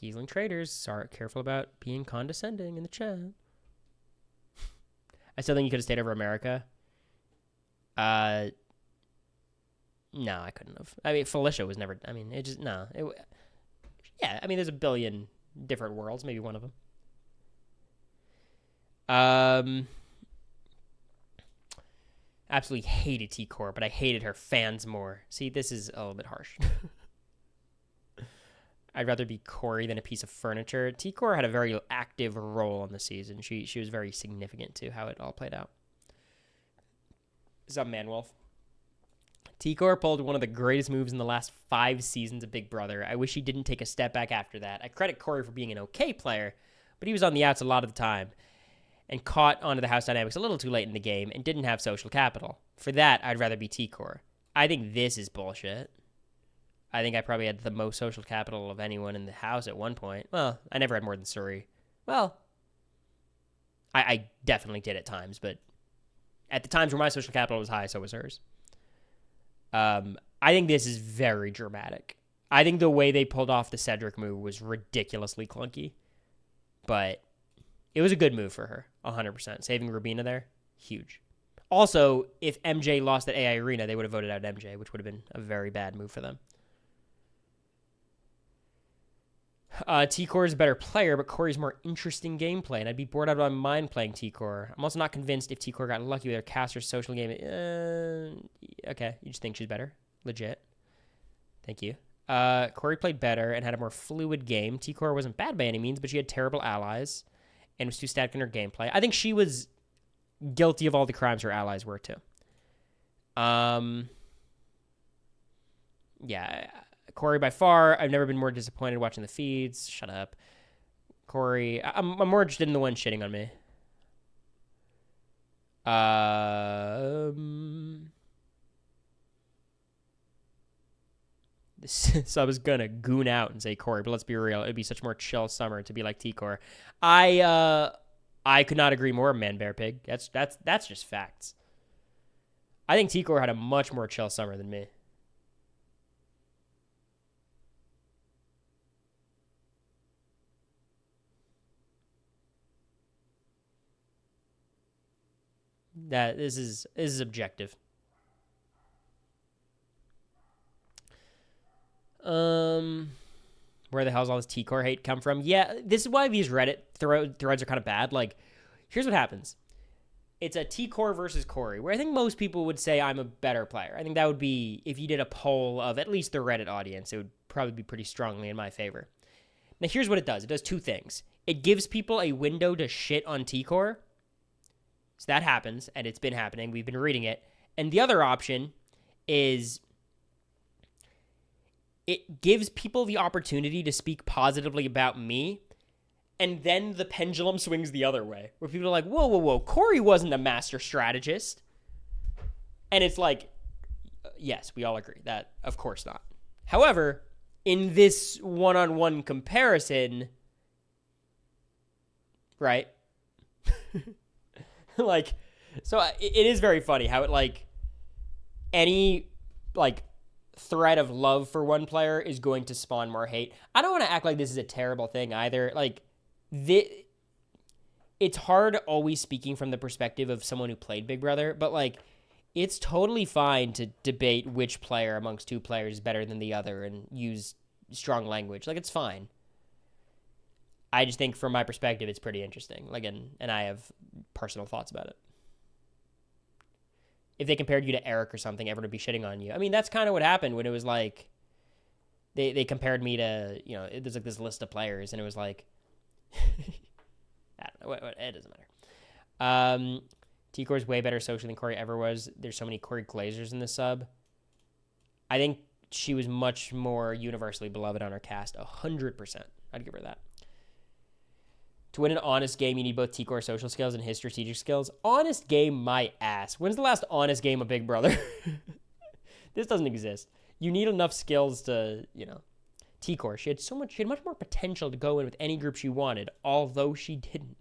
Kiesling traders, sorry, careful about being condescending in the chat. I still think you could have stayed over America. No, I couldn't have. I mean, Felicia was never. I mean, it just no. Yeah, I mean, there's a billion different worlds. Maybe one of them. Absolutely hated T-Core, but I hated her fans more. See, this is a little bit harsh. I'd rather be Cory than a piece of furniture. T-Core had a very active role in the season. She was very significant to how it all played out. What's up, Manwolf? T-Core pulled one of the greatest moves in the last 5 seasons of Big Brother. I wish he didn't take a step back after that. I credit Cory for being an okay player, but he was on the outs a lot of the time and caught onto the house dynamics a little too late in the game and didn't have social capital. For that, I'd rather be T-Core. I think this is bullshit. I think I probably had the most social capital of anyone in the house at one point. Well, I never had more than Suri. Well, I definitely did at times, but at the times where my social capital was high, so was hers. I think this is very dramatic. I think the way they pulled off the Cedric move was ridiculously clunky, but it was a good move for her, 100%. Saving Rubina there, huge. Also, if MJ lost at AI Arena, they would have voted out MJ, which would have been a very bad move for them. T-Core is a better player, but Cory's more interesting gameplay, and I'd be bored out of my mind playing T-Core. I'm also not convinced if T-Core got lucky with her caster social game. Okay, you just think she's better? Legit. Thank you. Cory played better and had a more fluid game. T-Core wasn't bad by any means, but she had terrible allies and was too static in her gameplay. I think she was guilty of all the crimes her allies were, too. Yeah, Cory by far. I've never been more disappointed watching the feeds. Shut up. Cory. I'm more interested in the one shitting on me. This sub is gonna goon out and say Cory, but let's be real. It'd be such more chill summer to be like T-Core. I could not agree more, Man Bear Pig. That's just facts. I think T-Core had a much more chill summer than me. That this is objective. Where the hell's all this T-Core hate come from? Yeah, this is why these Reddit threads are kind of bad. Like, here's what happens. It's a T-Core versus Cory, where I think most people would say I'm a better player. I think that would be, if you did a poll of at least the Reddit audience, it would probably be pretty strongly in my favor. Now, here's what it does. It does 2 things. It gives people a window to shit on T-Core. So that happens, and it's been happening. We've been reading it. And the other option is it gives people the opportunity to speak positively about me, and then the pendulum swings the other way, where people are like, whoa, Cory wasn't a master strategist. And it's like, yes, we all agree that, of course not. However, in this one-on-one comparison, right? Like, so it is very funny how it, like, any, like, thread of love for one player is going to spawn more hate. I don't want to act like this is a terrible thing either. Like, it's hard always speaking from the perspective of someone who played Big Brother, but, like, it's totally fine to debate which player amongst 2 players is better than the other and use strong language. Like, it's fine. I just think from my perspective, it's pretty interesting. Like, and I have personal thoughts about it. If they compared you to Eric or something, everyone would be shitting on you. I mean, that's kind of what happened when it was like, they compared me to, you know, there's like this list of players, and it was like, I don't know, it doesn't matter. T-Core's way better socially than Cory ever was. There's so many Cory Glazers in the sub. I think she was much more universally beloved on her cast, 100%. I'd give her that. To win an honest game, you need both T-Core social skills and his strategic skills. Honest game, my ass. When's the last honest game of Big Brother? This doesn't exist. You need enough skills to, you know. T-Core, she had much more potential to go in with any group she wanted, although she didn't.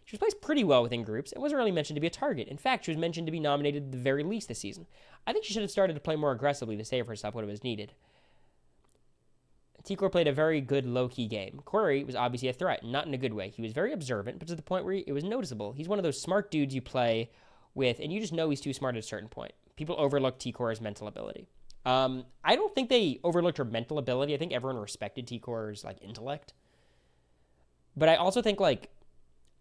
She was placed pretty well within groups and wasn't really mentioned to be a target. In fact, she was mentioned to be nominated at the very least this season. I think she should have started to play more aggressively to save herself when it was needed. Tora played a very good low-key game. Cory was obviously a threat, not in a good way. He was very observant, but to the point where it was noticeable. He's one of those smart dudes you play with, and you just know he's too smart at a certain point. People overlook Tora's mental ability. I don't think they overlooked her mental ability. I think everyone respected Tora's like intellect. But I also think like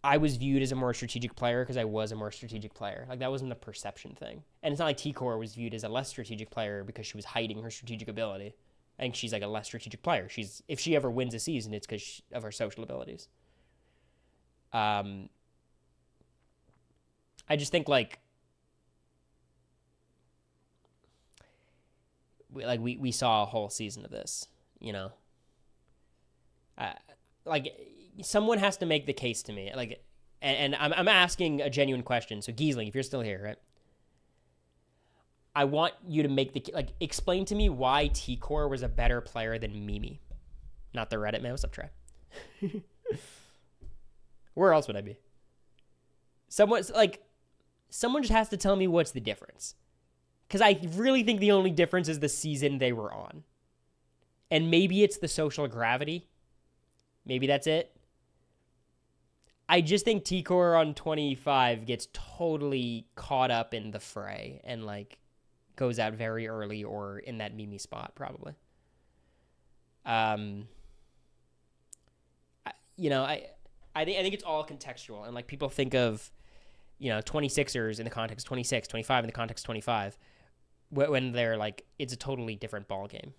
I was viewed as a more strategic player because I was a more strategic player. Like that wasn't a perception thing. And it's not like Tora was viewed as a less strategic player because she was hiding her strategic ability. I think she's like a less strategic player. If she ever wins a season, it's because of her social abilities. I just think like we saw a whole season of this, you know. Like someone has to make the case to me, like, and I'm asking a genuine question. So Giesling, if you're still here, right? I want you to make explain to me why Tora was a better player than Mimi. Not the Reddit man. What's up, Trey? Where else would I be? Someone just has to tell me what's the difference. Because I really think the only difference is the season they were on. And maybe it's the social gravity. Maybe that's it. I just think Tora on 25 gets totally caught up in the fray and like goes out very early or in that Mimi spot probably. I think it's all contextual, and like people think of, 26ers in the context 26, 25 in the context 25 when they're like it's a totally different ball game.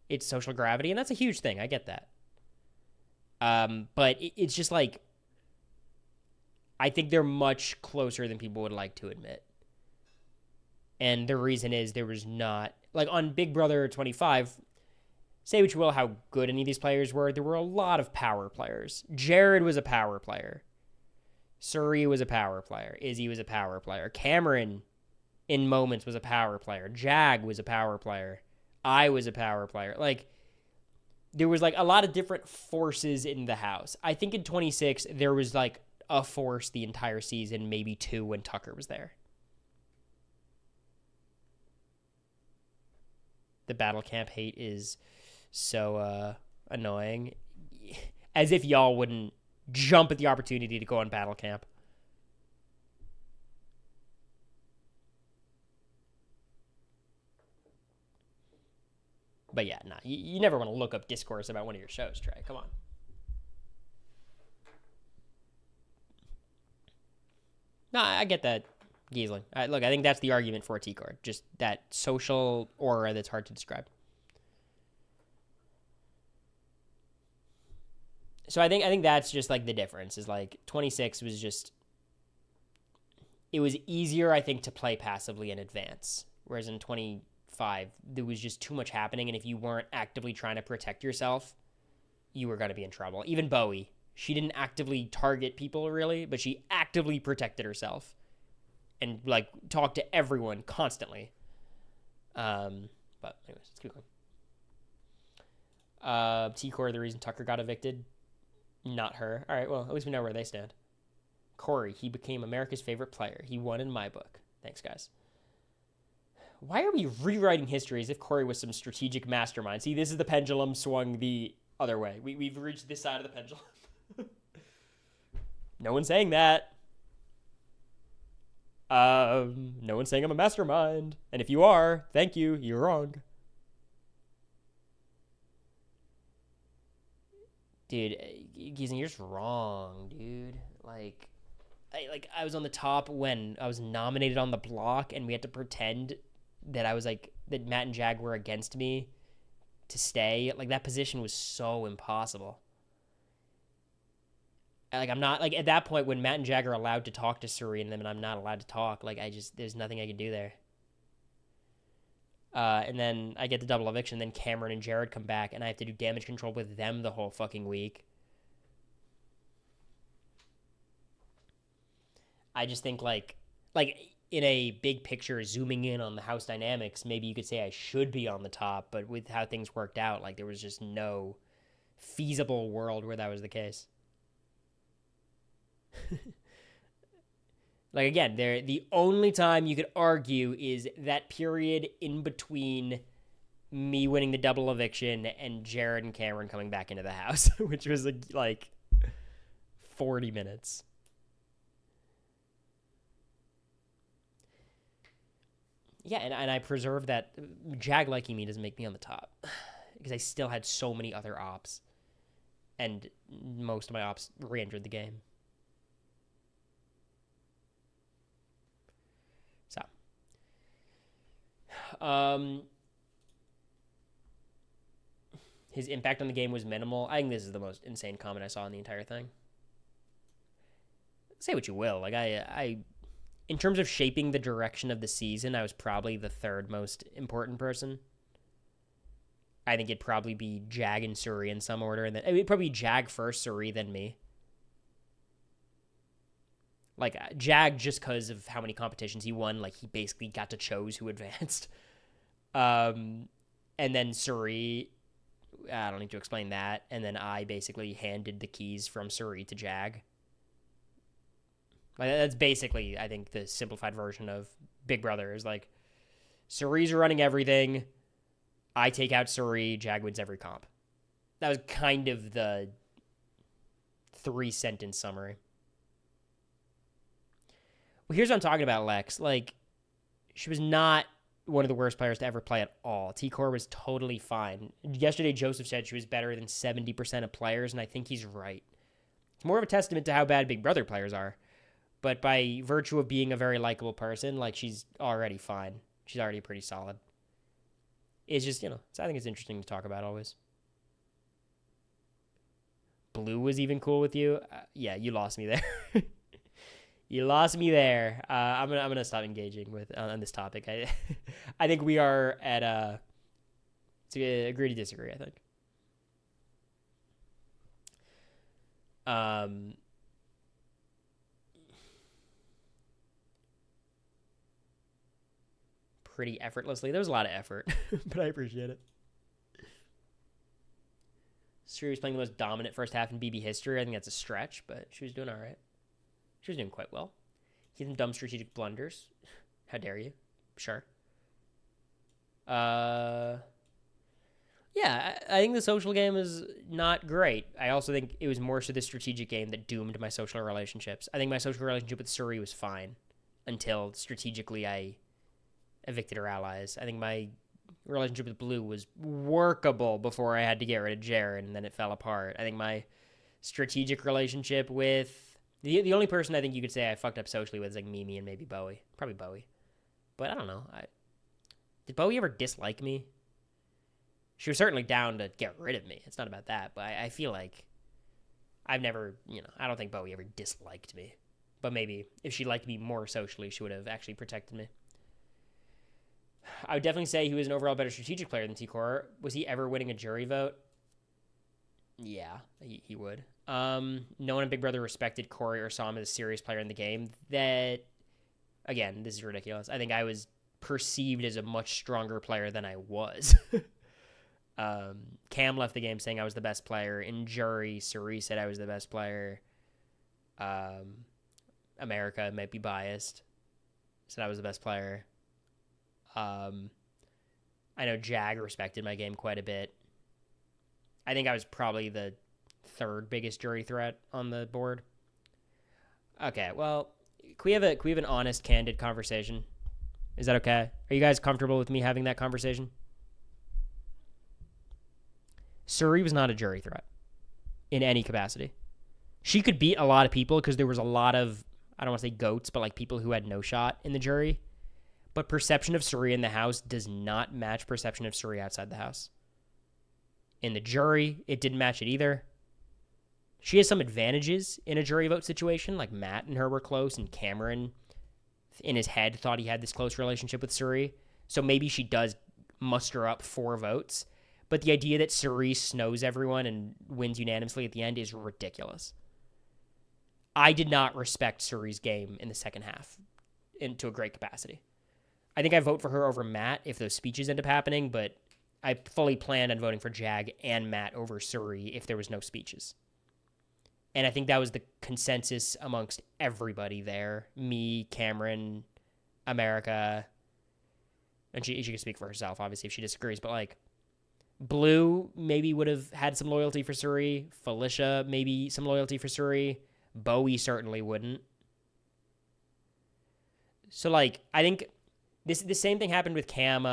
It's social gravity, and that's a huge thing. I get that. But it's just like I think they're much closer than people would like to admit. And the reason is there was not, like on Big Brother 25, say what you will how good any of these players were, there were a lot of power players. Jared was a power player. Suri was a power player. Izzy was a power player. Cameron, in moments, was a power player. Jag was a power player. I was a power player. Like, there was like a lot of different forces in the house. I think in 26, there was like a force the entire season, maybe two when Tucker was there. The battle camp hate is so annoying. As if y'all wouldn't jump at the opportunity to go on battle camp. But yeah, nah, you never want to look up discourse about one of your shows, Trey. Come on. No, I get that, Giesling. Look, I think that's the argument for a T-card. Just that social aura that's hard to describe. So I think that's just like the difference is like 26 was just, it was easier, I think, to play passively and advance. Whereas in 25, there was just too much happening. And if you weren't actively trying to protect yourself, you were going to be in trouble. Even Bowie, she didn't actively target people really, but she actively protected herself and like talked to everyone constantly. But anyways, let's keep going. T-Core, the reason Tucker got evicted. Not her. All right, well, at least we know where they stand. Cory, he became America's favorite player. He won in my book. Thanks, guys. Why are we rewriting history as if Cory was some strategic mastermind? See, this is the pendulum swung the other way. We've reached this side of the pendulum. No one's saying that. No one's saying I'm a mastermind. And if you are, thank you. You're wrong. Dude, Giesing, you're just wrong, dude. I was on the top when I was nominated on the block, and we had to pretend that I was like that Matt and Jag were against me to stay. Like that position was so impossible. Like I'm not like at that point when Matt and Jag are allowed to talk to Suri and them, and I'm not allowed to talk. Like there's nothing I can do there. And then I get the double eviction. Then Cameron and Jared come back, and I have to do damage control with them the whole fucking week. I just think like in a big picture, zooming in on the house dynamics, maybe you could say I should be on the top, but with how things worked out, like there was just no feasible world where that was the case. Like, again, the only time you could argue is that period in between me winning the double eviction and Jared and Cameron coming back into the house, which was like 40 minutes. Yeah, and I preserve that. Jag liking me doesn't make me on the top because I still had so many other ops, and most of my ops re-entered the game. So, his impact on the game was minimal. I think this is the most insane comment I saw in the entire thing. Say what you will. Like, I in terms of shaping the direction of the season, I was probably the third most important person. I think it'd probably be Jag and Suri in some order, and then it'd probably be Jag first, Suri, then me. Like, Jag, just because of how many competitions he won, like, he basically got to choose who advanced. And then Suri, I don't need to explain that. And then I basically handed the keys from Suri to Jag. Like, that's basically, I think, the simplified version of Big Brother is like, Suri's running everything. I take out Suri. Jag wins every comp. That was kind of the 3-sentence summary. Well, here's what I'm talking about, Lex. Like, she was not one of the worst players to ever play at all. T-Core was totally fine. Yesterday, Joseph said she was better than 70% of players, and I think he's right. It's more of a testament to how bad Big Brother players are. But by virtue of being a very likable person, like, she's already fine. She's already pretty solid. It's just, I think it's interesting to talk about always. Blue was even cool with you. Yeah, you lost me there. You lost me there. I'm gonna stop engaging with on this topic. I think we are at to agree to disagree. I think. Pretty effortlessly. There was a lot of effort, but I appreciate it. Suri was playing the most dominant first half in BB history. I think that's a stretch, but she was doing all right. She was doing quite well. He had some dumb strategic blunders. How dare you? Sure. Yeah, I think the social game is not great. I also think it was more so the strategic game that doomed my social relationships. I think my social relationship with Suri was fine until strategically I evicted her allies. I think my relationship with Blue was workable before I had to get rid of Jaren, and then it fell apart. I think my strategic relationship with the only person I think you could say I fucked up socially with is like Mimi and maybe Bowie. Probably Bowie. But I don't know. Did Bowie ever dislike me? She was certainly down to get rid of me. It's not about that. But I feel like I've never, I don't think Bowie ever disliked me. But maybe if she liked me more socially, she would have actually protected me. I would definitely say he was an overall better strategic player than T-Core. Was he ever winning a jury vote? Yeah, he would. No one in Big Brother respected Cory or saw him as a serious player in the game. That, again, this is ridiculous. I think I was perceived as a much stronger player than I was. Cam left the game saying I was the best player. In jury, Suri said I was the best player. America might be biased. Said I was the best player. I know Jag respected my game quite a bit. I think I was probably the third biggest jury threat on the board. Okay, well, can we have an honest, candid conversation? Is that okay? Are you guys comfortable with me having that conversation? Suri was not a jury threat in any capacity. She could beat a lot of people because there was a lot of, I don't want to say goats, but like people who had no shot in the jury. But perception of Suri in the house does not match perception of Suri outside the house. In the jury, it didn't match it either. She has some advantages in a jury vote situation, like Matt and her were close, and Cameron, in his head, thought he had this close relationship with Suri. So maybe she does muster up 4 votes. But the idea that Suri snows everyone and wins unanimously at the end is ridiculous. I did not respect Suri's game in the second half into a great capacity. I think I vote for her over Matt if those speeches end up happening, but I fully planned on voting for Jag and Matt over Suri if there was no speeches. And I think that was the consensus amongst everybody there. Me, Cameron, America. And she can speak for herself, obviously, if she disagrees. But, like, Blue maybe would have had some loyalty for Suri. Felicia, maybe some loyalty for Suri. Bowie certainly wouldn't. So, like, I think the same thing happened with Cam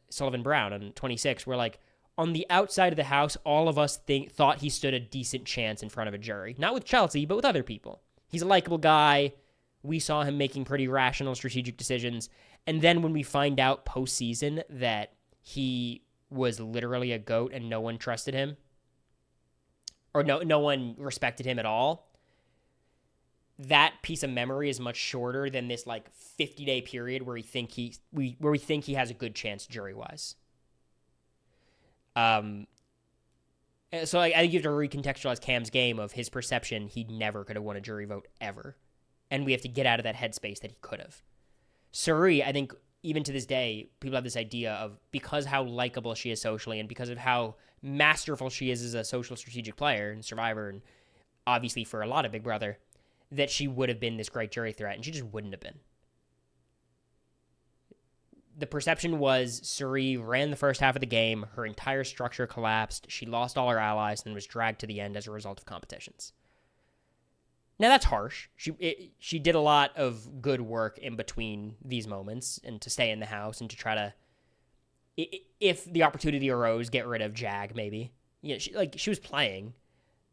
Sullivan Brown on 26, where, like, on the outside of the house, all of us thought he stood a decent chance in front of a jury. Not with Chelsea, but with other people. He's a likable guy. We saw him making pretty rational, strategic decisions. And then when we find out postseason that he was literally a GOAT and no one trusted him, or no one respected him at all, that piece of memory is much shorter than this, like, 50-day period where we think he has a good chance jury-wise. So I think you have to recontextualize Cam's game of his perception. He never could have won a jury vote ever. And we have to get out of that headspace that he could have. Suri, I think, even to this day, people have this idea of, because how likable she is socially and because of how masterful she is as a social strategic player and survivor, and obviously for a lot of Big Brother, that she would have been this great jury threat, and she just wouldn't have been. The perception was Suri ran the first half of the game, her entire structure collapsed, she lost all her allies, and was dragged to the end as a result of competitions. Now, that's harsh. She did a lot of good work in between these moments, and to stay in the house, and to try to, if the opportunity arose, get rid of Jag, maybe. Yeah, she was playing,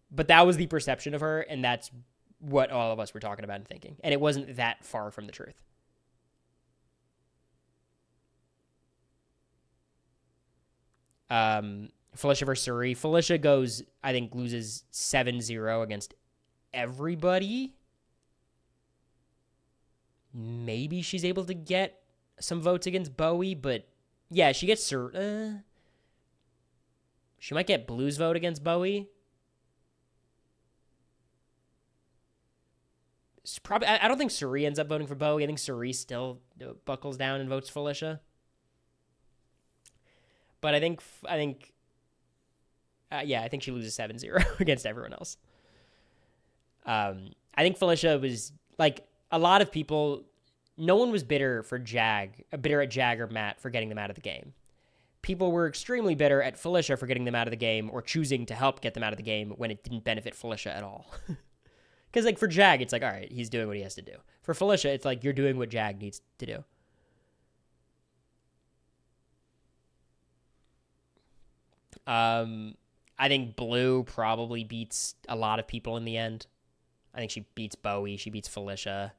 but that was the perception of her, and that's what all of us were talking about and thinking. And it wasn't that far from the truth. Felicia versus Suri. Felicia loses 7-0 against everybody. Maybe she's able to get some votes against Bowie, but yeah, she gets she might get Blue's vote against Bowie. Probably, I don't think Suri ends up voting for Bowie. I think Suri still buckles down and votes Felicia. But I think she loses 7-0 against everyone else. I think Felicia was, like, a lot of people, no one was bitter at Jag or Matt for getting them out of the game. People were extremely bitter at Felicia for getting them out of the game or choosing to help get them out of the game when it didn't benefit Felicia at all. Because, like, for Jag, it's like, all right, he's doing what he has to do. For Felicia, it's like, you're doing what Jag needs to do. I think Blue probably beats a lot of people in the end. I think she beats Bowie. She beats Felicia.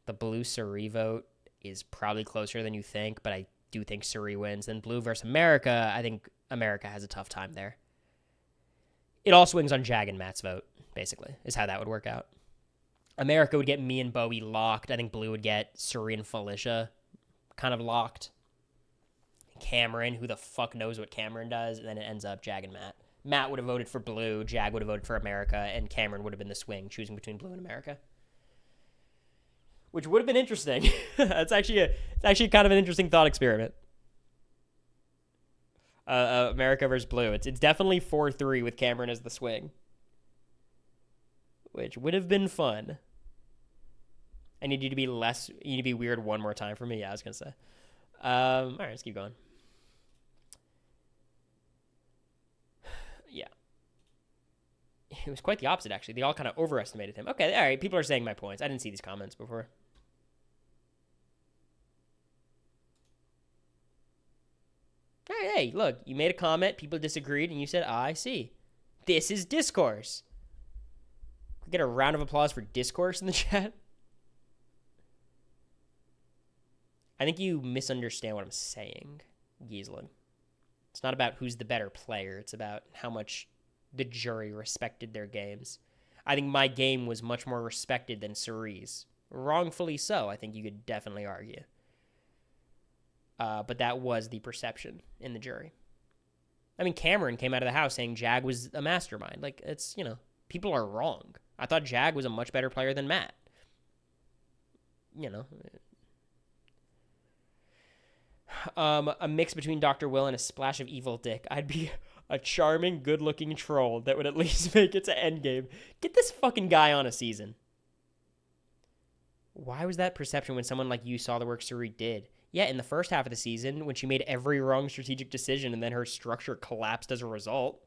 The Blue Suri vote is probably closer than you think, but I do think Suri wins. Then Blue versus America, I think America has a tough time there. It all swings on Jag and Matt's vote, basically, is how that would work out. America would get me and Bowie locked. I think Blue would get Suri and Felicia kind of locked. Cameron, who the fuck knows what Cameron does, and then it ends up Jag and Matt. Matt would have voted for Blue, Jag would have voted for America, and Cameron would have been the swing, choosing between Blue and America. Which would have been interesting. It's actually kind of an interesting thought experiment. America versus Blue. It's definitely 4-3 with Cameron as the swing. Which would have been fun. I need you to be weird one more time for me. Yeah, I was going to say. All right, let's keep going. Yeah. It was quite the opposite, actually. They all kind of overestimated him. Okay, all right, people are saying my points. I didn't see these comments before. All right, hey, look, you made a comment, people disagreed, and you said, I see. This is discourse. Could we get a round of applause for discourse in the chat? I think you misunderstand what I'm saying, Giesling. It's not about who's the better player. It's about how much the jury respected their games. I think my game was much more respected than Suri's. Wrongfully so, I think you could definitely argue. But that was the perception in the jury. I mean, Cameron came out of the house saying Jag was a mastermind. Like, it's, people are wrong. I thought Jag was a much better player than Matt. A mix between Dr. Will and a splash of evil dick. I'd be a charming, good-looking troll that would at least make it to endgame. Get this fucking guy on a season. Why was that perception when someone like you saw the work Suri did? Yeah, in the first half of the season, when she made every wrong strategic decision and then her structure collapsed as a result.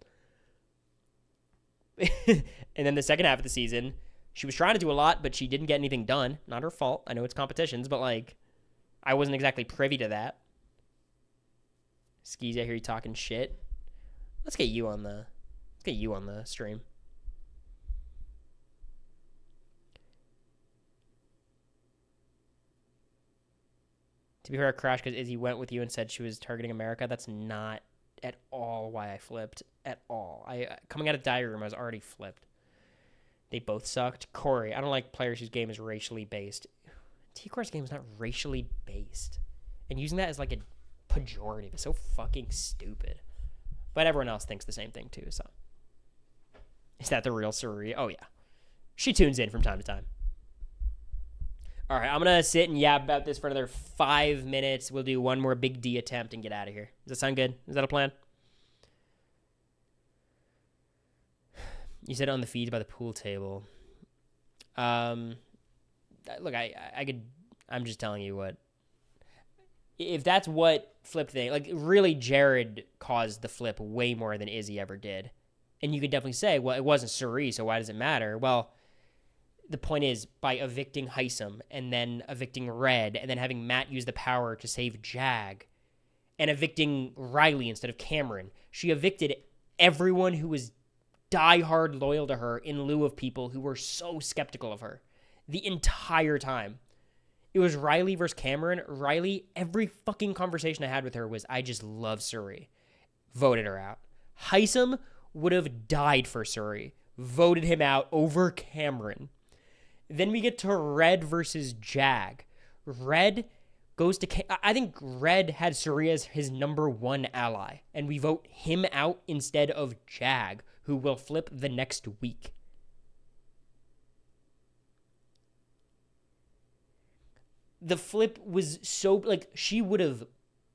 And then the second half of the season, she was trying to do a lot, but she didn't get anything done. Not her fault. I know it's competitions, but like, I wasn't exactly privy to that. Skis, I hear you talking shit. Let's get you on the stream. To be fair, I crashed because Izzy went with you and said she was targeting America. That's not at all why I flipped. At all. Coming out of diary room, I was already flipped. They both sucked. Cory, I don't like players whose game is racially based. T-Core's game is not racially based. And using that as like a pejorative is so fucking stupid. But everyone else thinks the same thing too, so. Is that the real Suri? Oh, yeah. She tunes in from time to time. All right, I'm going to sit and yap about this for another 5 minutes. We'll do one more big D attempt and get out of here. Does that sound good? Is that a plan? You said it on the feeds by the pool table. Look, I'm just telling you what. If that's what flip thing, like really Jared caused the flip way more than Izzy ever did. And you could definitely say, well, it wasn't Suri, so why does it matter? Well, the point is, by evicting Heisem and then evicting Red and then having Matt use the power to save Jag and evicting Riley instead of Cameron, she evicted everyone who was diehard loyal to her in lieu of people who were so skeptical of her the entire time. It was Riley versus Cameron. Riley, every fucking conversation I had with her was, I just love Suri. Voted her out. Heisem would have died for Suri. Voted him out over Cameron. Then we get to Red versus Jag. Red goes to... I think Red had Suri as his number one ally. And we vote him out instead of Jag, who will flip the next week. The flip was so... Like, she would have...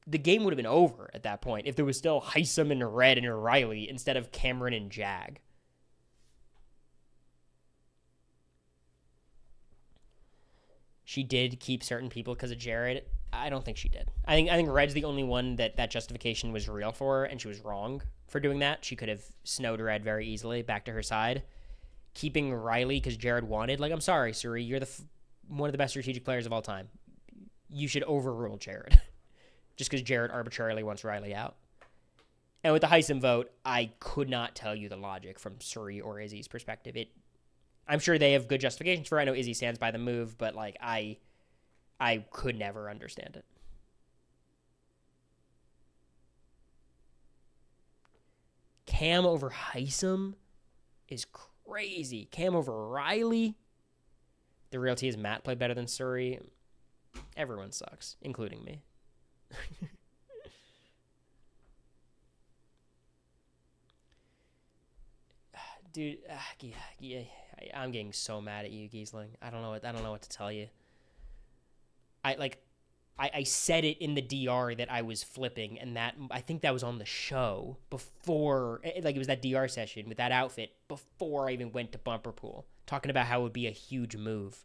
The game would have been over at that point if there was still Heisem and Red and Riley instead of Cameron and Jag. She did keep certain people because of Jared. I don't think she did. I think Red's the only one that justification was real for, and she was wrong for doing that. She could have snowed Red very easily back to her side. Keeping Riley because Jared wanted, like, I'm sorry, Suri, you're one of the best strategic players of all time. You should overrule Jared. Just because Jared arbitrarily wants Riley out. And with the Heisem vote, I could not tell you the logic from Suri or Izzy's perspective. I'm sure they have good justifications for it. I know Izzy stands by the move, but like I could never understand it. Cam over Heisem is crazy. Cam over Riley. The reality is Matt played better than Suri. Everyone sucks, including me. Dude, yeah, I'm getting so mad at you, Giesling. I don't know what to tell you. I said it in the DR that I was flipping, and that I think that was on the show before, like it was that DR session with that outfit before I even went to Bumper Pool, talking about how it would be a huge move.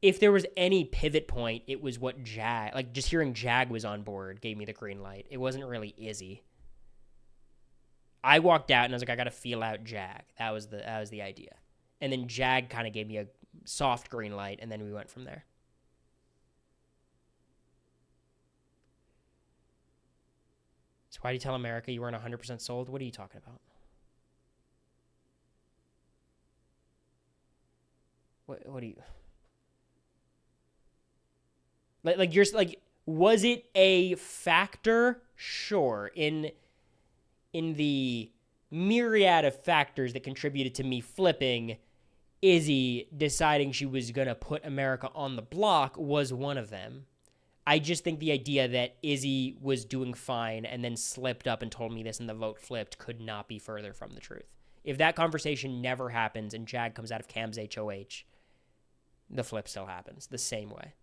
If there was any pivot point, it was what Jag, like just hearing Jag was on board gave me the green light. It wasn't really Izzy. I walked out and I was like, I got to feel out Jag. That was the idea. And then Jag kind of gave me a soft green light, and then we went from there. So why do you tell America you weren't 100% sold? What are you talking about? What do you... Like you're like, was it a factor? Sure. In the myriad of factors that contributed to me flipping, Izzy deciding she was going to put America on the block was one of them. I just think the idea that Izzy was doing fine and then slipped up and told me this and the vote flipped could not be further from the truth. If that conversation never happens and Jag comes out of Cam's HOH, the flip still happens the same way.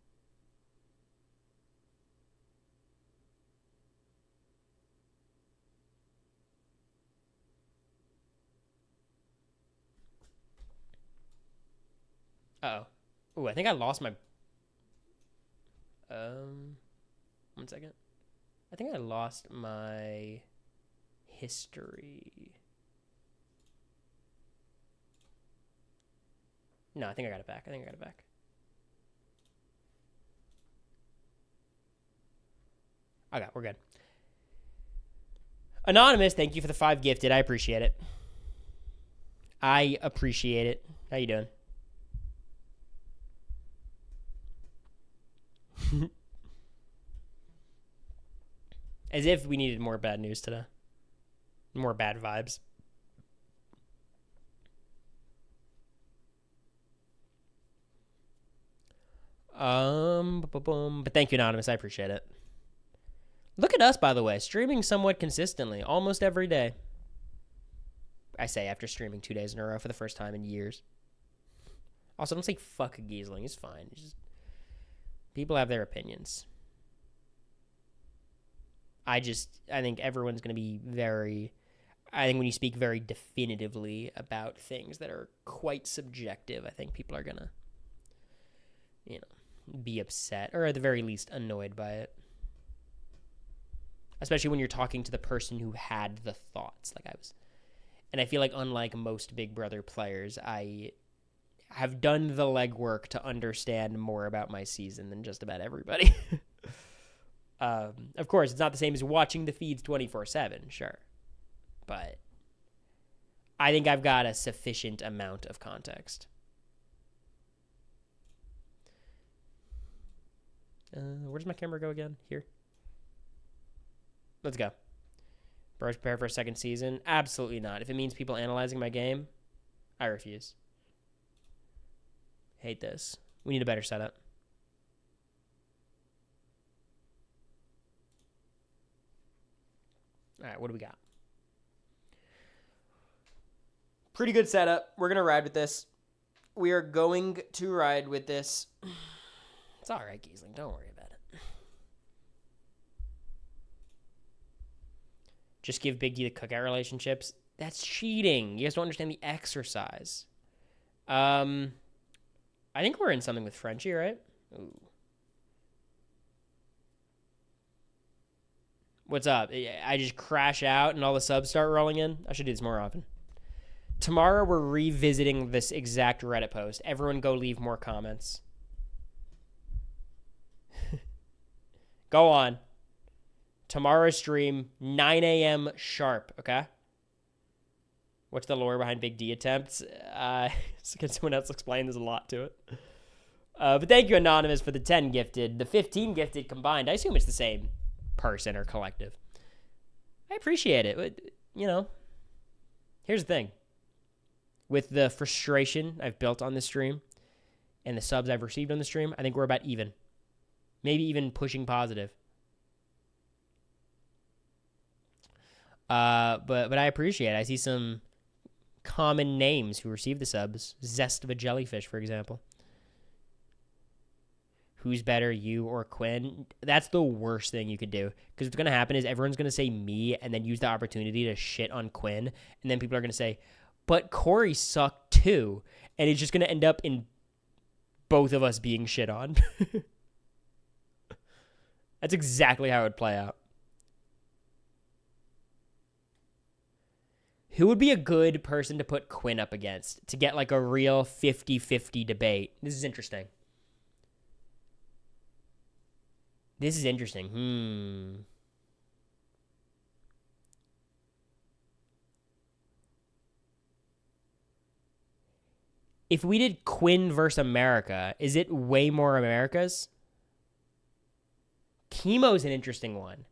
Uh-oh. Ooh, I think I lost my... 1 second. I think I lost my history. No, I think I got it back. Okay, we're good. Anonymous, thank you for the 5 gifted. I appreciate it. How you doing? As if we needed more bad news today. More bad vibes. But thank you, Anonymous. I appreciate it. Look at us, by the way, streaming somewhat consistently, almost every day. I say after streaming 2 days in a row for the first time in years. Also, don't say fuck Giesling. It's fine. It's just, people have their opinions. I think everyone's going to be I think when you speak very definitively about things that are quite subjective, I think people are going to, be upset or at the very least annoyed by it. Especially when you're talking to the person who had the thoughts like I was. And I feel like unlike most Big Brother players, I have done the legwork to understand more about my season than just about everybody. Of course, it's not the same as watching the feeds 24/7, sure. But I think I've got a sufficient amount of context. Where does my camera go again? Here. Let's go. Bros prepare for a second season? Absolutely not. If it means people analyzing my game, I refuse. Hate this. We need a better setup. All right, what do we got? Pretty good setup. We're going to ride with this. We are going to ride with this. It's all right, Giesling. Don't worry about it. Just give Big D the cookout relationships. That's cheating. You guys don't understand the exercise. I think we're in something with Frenchie, right? Ooh. What's up? I just crash out and all the subs start rolling in? I should do this more often. Tomorrow we're revisiting this exact Reddit post. Everyone go leave more comments. Go on. Tomorrow's stream, 9 a.m. sharp, okay? What's the lore behind Big D attempts? Can someone else explain? There's a lot to it. But thank you, Anonymous, for the 10 gifted. The 15 gifted combined. I assume it's the same person or collective. I appreciate it. Here's the thing. With the frustration I've built on this stream and the subs I've received on the stream, I think we're about even. Maybe even pushing positive. But I appreciate it. I see some common names who receive the subs. Zest of a Jellyfish, for example. Who's better, you or Quinn? That's the worst thing you could do. Because what's going to happen is everyone's going to say me and then use the opportunity to shit on Quinn. And then people are going to say, but Cory sucked too. And it's just going to end up in both of us being shit on. That's exactly how it would play out. Who would be a good person to put Quinn up against to get like a real 50-50 debate? This is interesting. If we did Quinn versus America, is it way more America's? Chemo's an interesting one.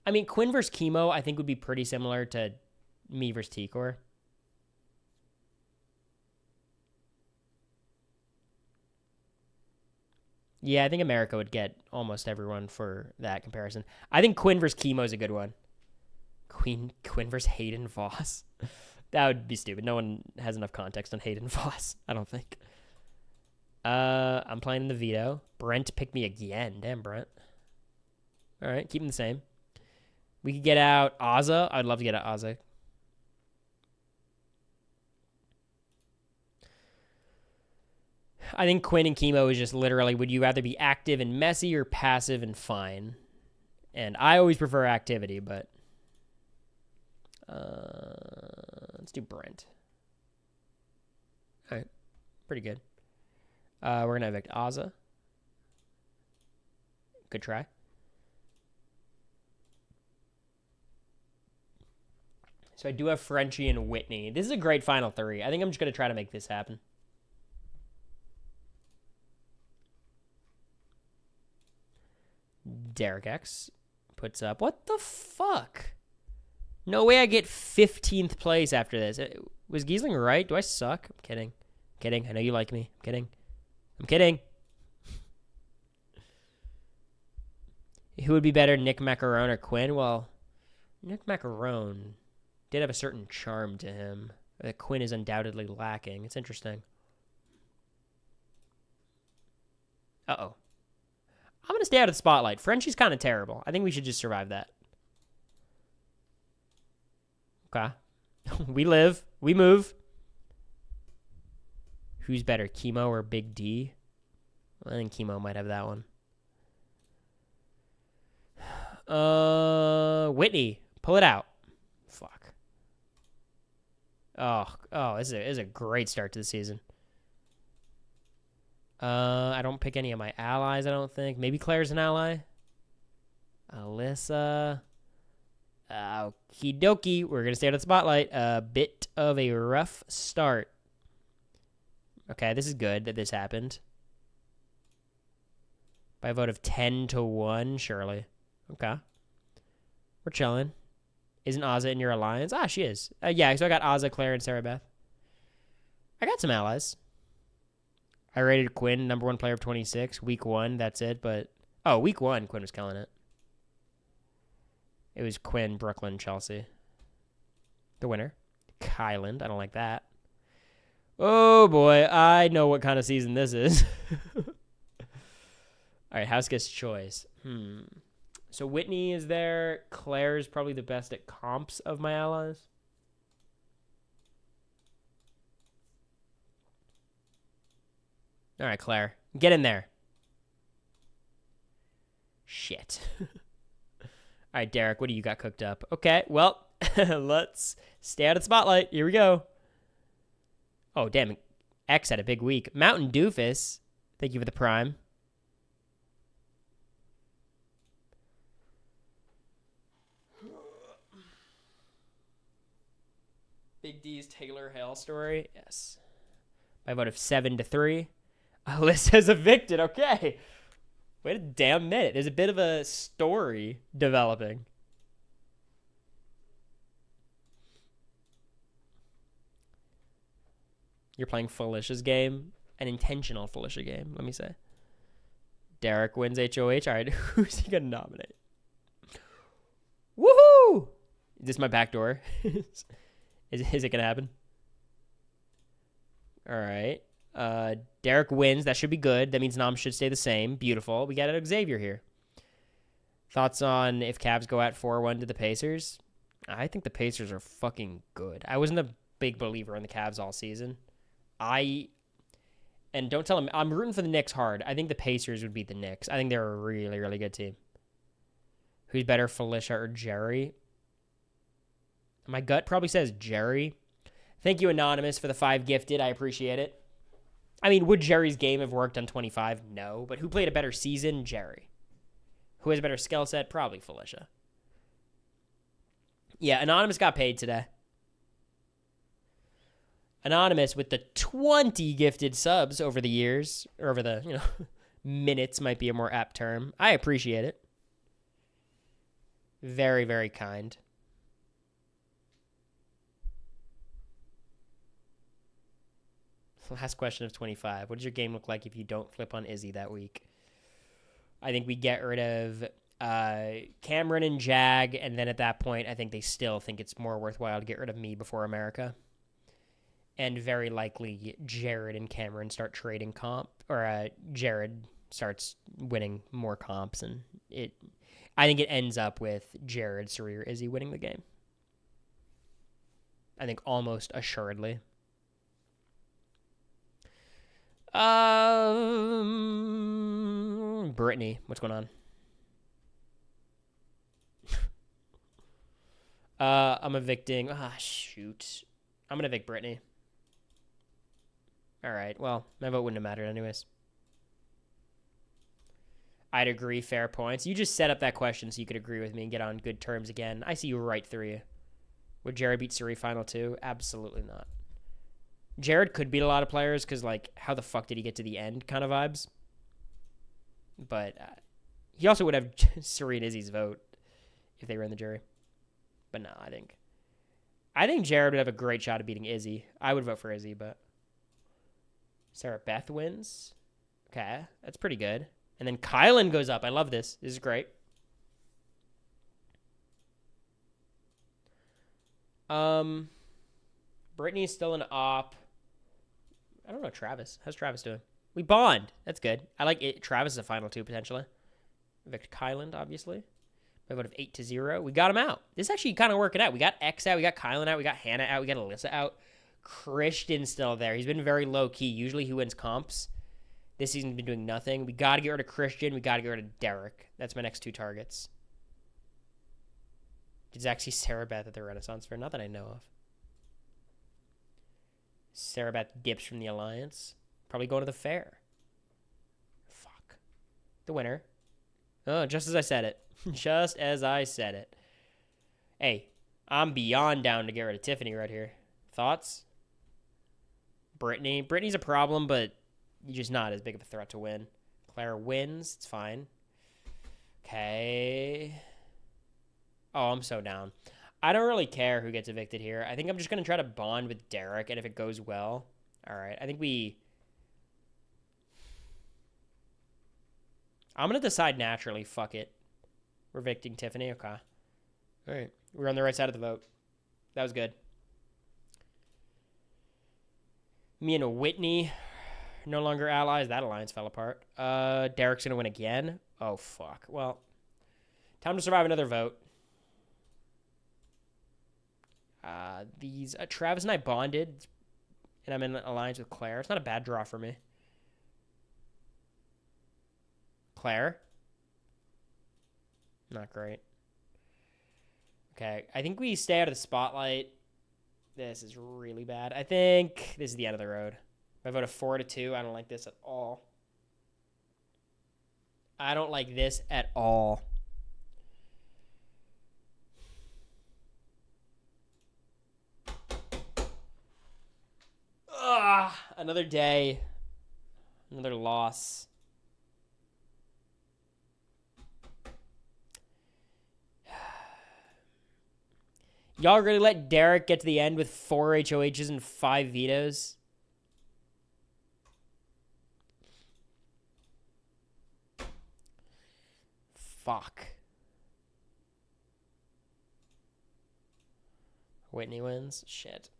I mean, Quinn versus Chemo, I think would be pretty similar to me versus T-Core. Yeah, I think America would get almost everyone for that comparison. I think Quinn versus Chemo is a good one. Quinn versus Hayden Voss. That would be stupid. No one has enough context on Hayden Voss, I don't think. I'm playing in the veto. Brent picked me again. Damn, Brent. All right, keep them the same. We could get out Ozza. I'd love to get out Ozza. I think Quinn and Chemo is just literally, would you rather be active and messy or passive and fine? And I always prefer activity, but let's do Brent. All right, pretty good. We're going to evict Ozza. Good try. So I do have Frenchie and Whitney. This is a great final three. I think I'm just going to try to make this happen. Derek X puts up. What the fuck? No way I get 15th place after this. Was Giesling right? Do I suck? I'm kidding. I'm kidding. I know you like me. I'm kidding. I'm kidding. Who would be better, Nick Macaron or Quinn? Well, Nick Macaron did have a certain charm to him that Quinn is undoubtedly lacking. It's interesting. Uh-oh. I'm going to stay out of the spotlight. Frenchie's kind of terrible. I think we should just survive that. Okay. We live. We move. Who's better, Chemo or Big D? I think Chemo might have that one. Whitney, pull it out. Fuck. Oh, this is a great start to the season. I don't pick any of my allies, I don't think. Maybe Claire's an ally. Alyssa. Okie dokie. We're going to stay out of the spotlight. A bit of a rough start. Okay, this is good that this happened. By a vote of 10-1, surely. Okay. We're chilling. Isn't Ozza in your alliance? Ah, she is. Yeah, so I got Ozza, Claire, and Sarah Beth. I got some allies. I rated Quinn #1 player of 26. Week 1, that's it. But, week 1, Quinn was killing it. It was Quinn, Brooklyn, Chelsea. The winner. Kyland. I don't like that. Oh, boy. I know what kind of season this is. All right, house gets choice. So Whitney is there. Claire is probably the best at comps of my allies. All right, Claire. Get in there. Shit. All right, Derek, what do you got cooked up? Okay, well, let's stay out of the spotlight. Here we go. Oh, damn. X had a big week. Mountain Doofus. Thank you for the prime. Big D's Taylor Hale story. Yes. By a vote of 7-3. Alyssa's evicted. Okay. Wait a damn minute. There's a bit of a story developing. You're playing Felicia's game. An intentional Felicia game, let me say. Derek wins HOH. All right, who's he going to nominate? Woohoo! Is this my back door? Is it going to happen? All right. Derek wins. That should be good. That means Nom should stay the same. Beautiful. We got Xavier here. Thoughts on if Cavs go at 4-1 to the Pacers? I think the Pacers are fucking good. I wasn't a big believer in the Cavs all season. And don't tell him, I'm rooting for the Knicks hard. I think the Pacers would beat the Knicks. I think they're a really, really good team. Who's better, Felicia or Jerry? My gut probably says Jerry. Thank you, Anonymous, for the 5 gifted. I appreciate it. I mean, would Jerry's game have worked on 25? No. But who played a better season? Jerry. Who has a better skill set? Probably Felicia. Yeah, Anonymous got paid today. Anonymous with the 20 gifted subs over the years, or over the, minutes might be a more apt term. I appreciate it. Very, very kind. Last question of 25. What does your game look like if you don't flip on Izzy that week? I think we get rid of Cameron and Jag, and then at that point, I think they still think it's more worthwhile to get rid of me before America. And very likely Jared and Cameron start trading comp, or Jared starts winning more comps, and I think it ends up with Jared, Sarir, Izzy winning the game. I think almost assuredly. Brittany, what's going on? I'm evicting. Shoot. I'm gonna evict Brittany. All right. Well, my vote wouldn't have mattered anyways. I'd agree. Fair points. You just set up that question so you could agree with me and get on good terms again. I see you right through you. Would Jared beat Suri final two? Absolutely not. Jared could beat a lot of players because, like, how the fuck did he get to the end kind of vibes? But he also would have Suri and Izzy's vote if they were in the jury. But no, I think Jared would have a great shot at beating Izzy. I would vote for Izzy, but Sarah Beth wins. Okay, that's pretty good. And then Kylan goes up. I love this. This is great. Brittany's still an op. I don't know Travis. How's Travis doing? We bond. That's good. I like it. Travis is a final two potentially. Evict Kylan, obviously. By a vote of 8-0. We got him out. This is actually kind of working out. We got X out. We got Kylan out. We got Hannah out. We got Alyssa out. Christian's still there. He's been very low key. Usually he wins comps. This season's been doing nothing. We got to get rid of Christian. We got to get rid of Derek. That's my next two targets. Did Zach see Sarah Beth at the Renaissance Fair? Not that I know of. Sarah Beth dips from the Alliance. Probably going to the fair. Fuck. The winner. Oh, just as I said it. Just as I said it. Hey, I'm beyond down to get rid of Tiffany right here. Thoughts? Brittany. Brittany's a problem, but you're just not as big of a threat to win. Claire wins. It's fine. Okay. Oh, I'm so down. I don't really care who gets evicted here. I think I'm just going to try to bond with Derek, and if it goes well, all right. I think I'm going to decide naturally. Fuck it. We're evicting Tiffany. Okay. All right. We're on the right side of the vote. That was good. Me and Whitney no longer allies. That alliance fell apart. Derek's going to win again. Oh, fuck. Well, time to survive another vote. Travis and I bonded, and I'm in an alliance with Claire. It's not a bad draw for me. Claire. Not great. Okay, I think we stay out of the spotlight. This is really bad. I think this is the end of the road. I vote a 4-2. I don't like this at all. I don't like this at all. Another day. Another loss. Y'all really let Derek get to the end with 4 HOHs and 5 vetoes? Fuck. Whitney wins. Shit.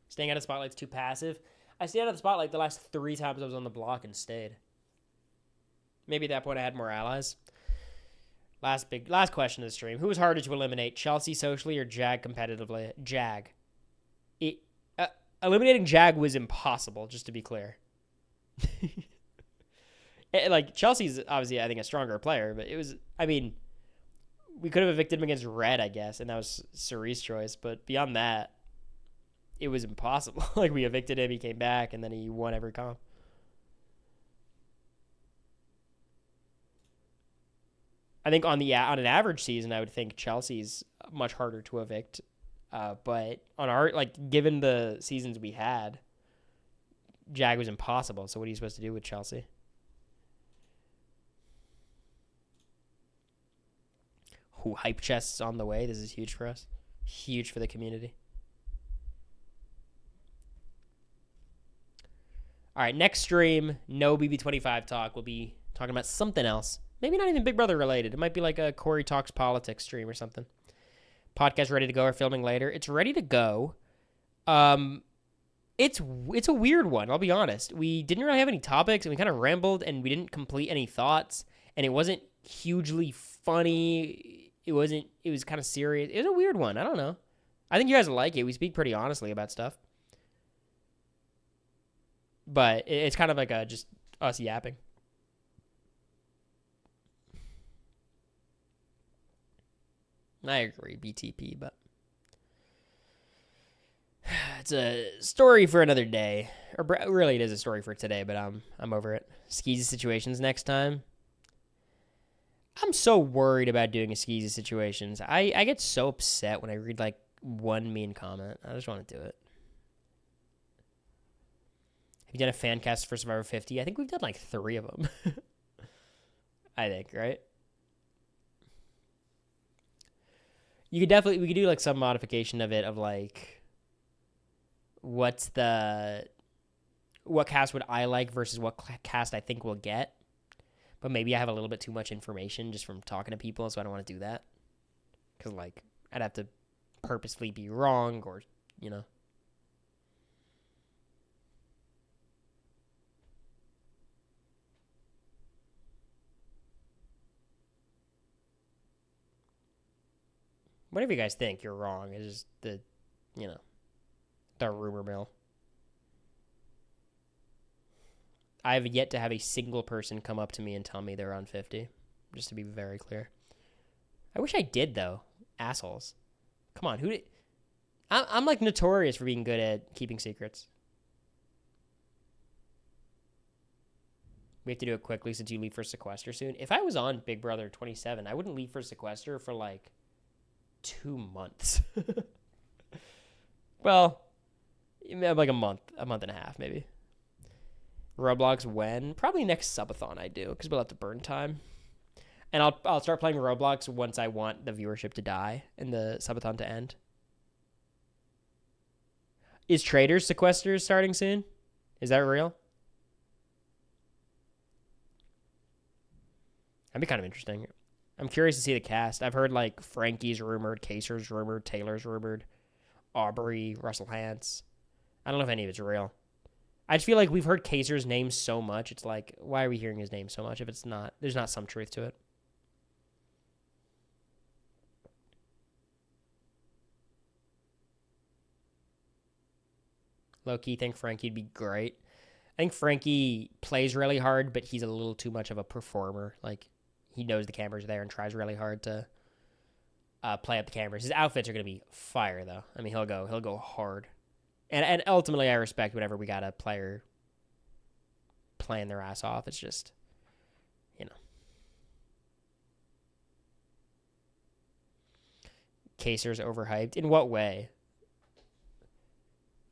Staying out of the spotlight's too passive. I stayed out of the spotlight the last 3 times I was on the block and stayed. Maybe at that point I had more allies. Last question of the stream. Who was harder to eliminate, Chelsea socially or Jag competitively? Jag. Eliminating Jag was impossible, just to be clear. Like, Chelsea's obviously, I think, a stronger player, but it was, I mean, we could have evicted him against Red, I guess, and that was Cerise's choice, but beyond that, it was impossible. Like, we evicted him, he came back, and then he won every comp. I think on an average season, I would think Chelsea's much harder to evict. But on our, like, given the seasons we had, Jag was impossible. So what are you supposed to do with Chelsea? Ooh, hype chests on the way. This is huge for us. Huge for the community. All right, next stream, no BB25 talk. We'll be talking about something else. Maybe not even Big Brother related. It might be like a Cory Talks Politics stream or something. Podcast ready to go or filming later. It's ready to go. It's a weird one, I'll be honest. We didn't really have any topics, and we kind of rambled, and we didn't complete any thoughts, and it wasn't hugely funny. It was kind of serious. It was a weird one. I don't know. I think you guys like it. We speak pretty honestly about stuff. But it's kind of like just us yapping. I agree, BTP, but it's a story for another day. Or really, it is a story for today, but I'm over it. Skeezy situations next time. I'm so worried about doing a Skeezy situations. I get so upset when I read like one mean comment. I just want to do it. Have you done a fan cast for Survivor 50? I think we've done like 3 of them. I think, right? We could do like some modification of it of like, what cast would I like versus what cast I think we'll get. But maybe I have a little bit too much information just from talking to people, so I don't want to do that. Because, like, I'd have to purposefully be wrong or, you know. Whatever you guys think, you're wrong. It's just the rumor mill. I have yet to have a single person come up to me and tell me they're on 50, just to be very clear. I wish I did, though. Assholes. Come on, I'm like notorious for being good at keeping secrets. We have to do it quickly since you leave for sequester soon. If I was on Big Brother 27, I wouldn't leave for sequester for like 2 months. Well, like a month and a half, maybe. Roblox when? Probably next subathon I do, because we'll have to burn time. And I'll start playing Roblox once I want the viewership to die and the subathon to end. Is Traders Sequester starting soon? Is that real? That'd be kind of interesting. I'm curious to see the cast. I've heard like Frankie's rumored, Kaser's rumored, Taylor's rumored, Aubrey, Russell Hantz. I don't know if any of it's real. I just feel like we've heard Kaser's name so much. It's like, why are we hearing his name so much if there's not some truth to it? Low-key think Frankie'd be great. I think Frankie plays really hard, but he's a little too much of a performer. Like, he knows the camera's there and tries really hard to play up the cameras. His outfits are going to be fire, though. I mean, he'll go hard. And ultimately, I respect whenever we got a player playing their ass off. It's just, Kaser's overhyped. In what way?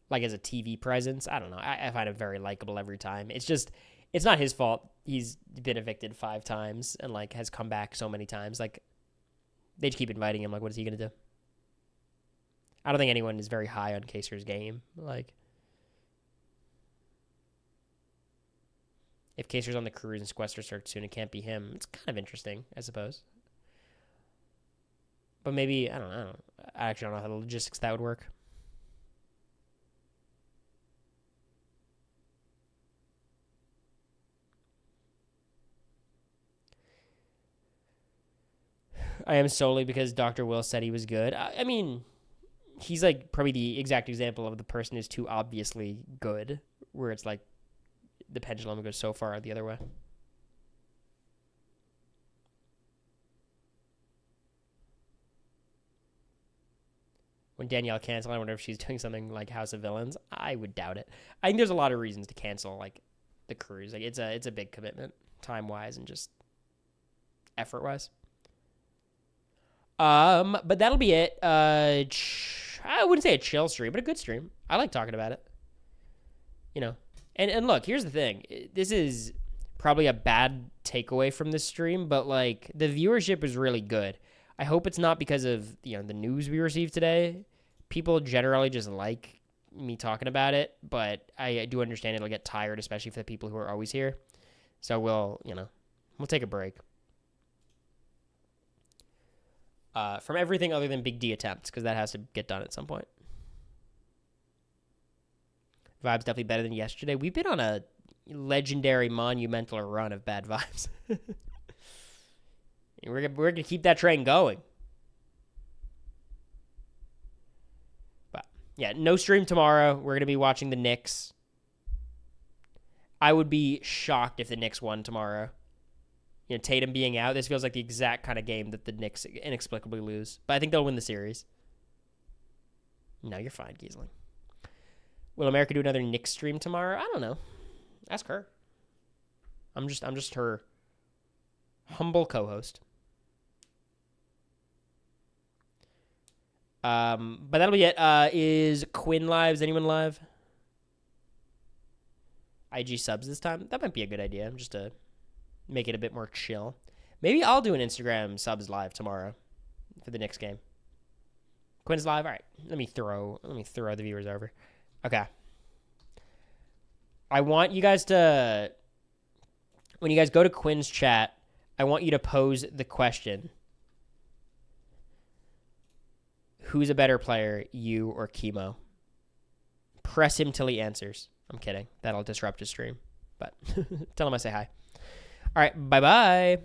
Like as a TV presence? I don't know. I find him very likable every time. It's just, it's not his fault. He's been evicted 5 times and like has come back so many times. Like, they just keep inviting him. Like, what is he going to do? I don't think anyone is very high on Kaser's game. Like, if Kaser's on the cruise and Sequester starts soon, it can't be him. It's kind of interesting, I suppose. But maybe, I don't know. I actually don't know how the logistics of that would work. I am solely because Dr. Will said he was good. I mean, he's like probably the exact example of the person who's too obviously good, where it's like the pendulum goes so far the other way. When Danielle canceled, I wonder if she's doing something like House of Villains. I would doubt it. I think there's a lot of reasons to cancel like the cruise. Like it's a big commitment, time wise and just effort wise. But that'll be it. I wouldn't say a chill stream, but a good stream. I like talking about it. And look, here's the thing. This is probably a bad takeaway from this stream, but like the viewership is really good. I hope it's not because of the news we received today. People generally just like me talking about it, but I do understand it'll get tired, especially for the people who are always here. So we'll take a break. From everything other than Big D attempts, because that has to get done at some point. Vibes definitely better than yesterday. We've been on a legendary, monumental run of bad vibes. We're gonna keep that train going. But yeah, no stream tomorrow. We're gonna be watching the Knicks. I would be shocked if the Knicks won tomorrow. You know, Tatum being out, this feels like the exact kind of game that the Knicks inexplicably lose. But I think they'll win the series. No, you're fine, Giesling. Will America do another Knicks stream tomorrow? I don't know. Ask her. I'm just her humble co-host. But that'll be it. Is Quinn live? Is anyone live? IG subs this time? That might be a good idea, just to make it a bit more chill. Maybe I'll do an Instagram subs live tomorrow for the Knicks game. Quinn's live? All right. Let me throw the viewers over. Okay. I want you guys to, when you guys go to Quinn's chat, I want you to pose the question. Who's a better player, you or Chemo? Press him till he answers. I'm kidding. That'll disrupt his stream. But tell him I say hi. All right. Bye-bye.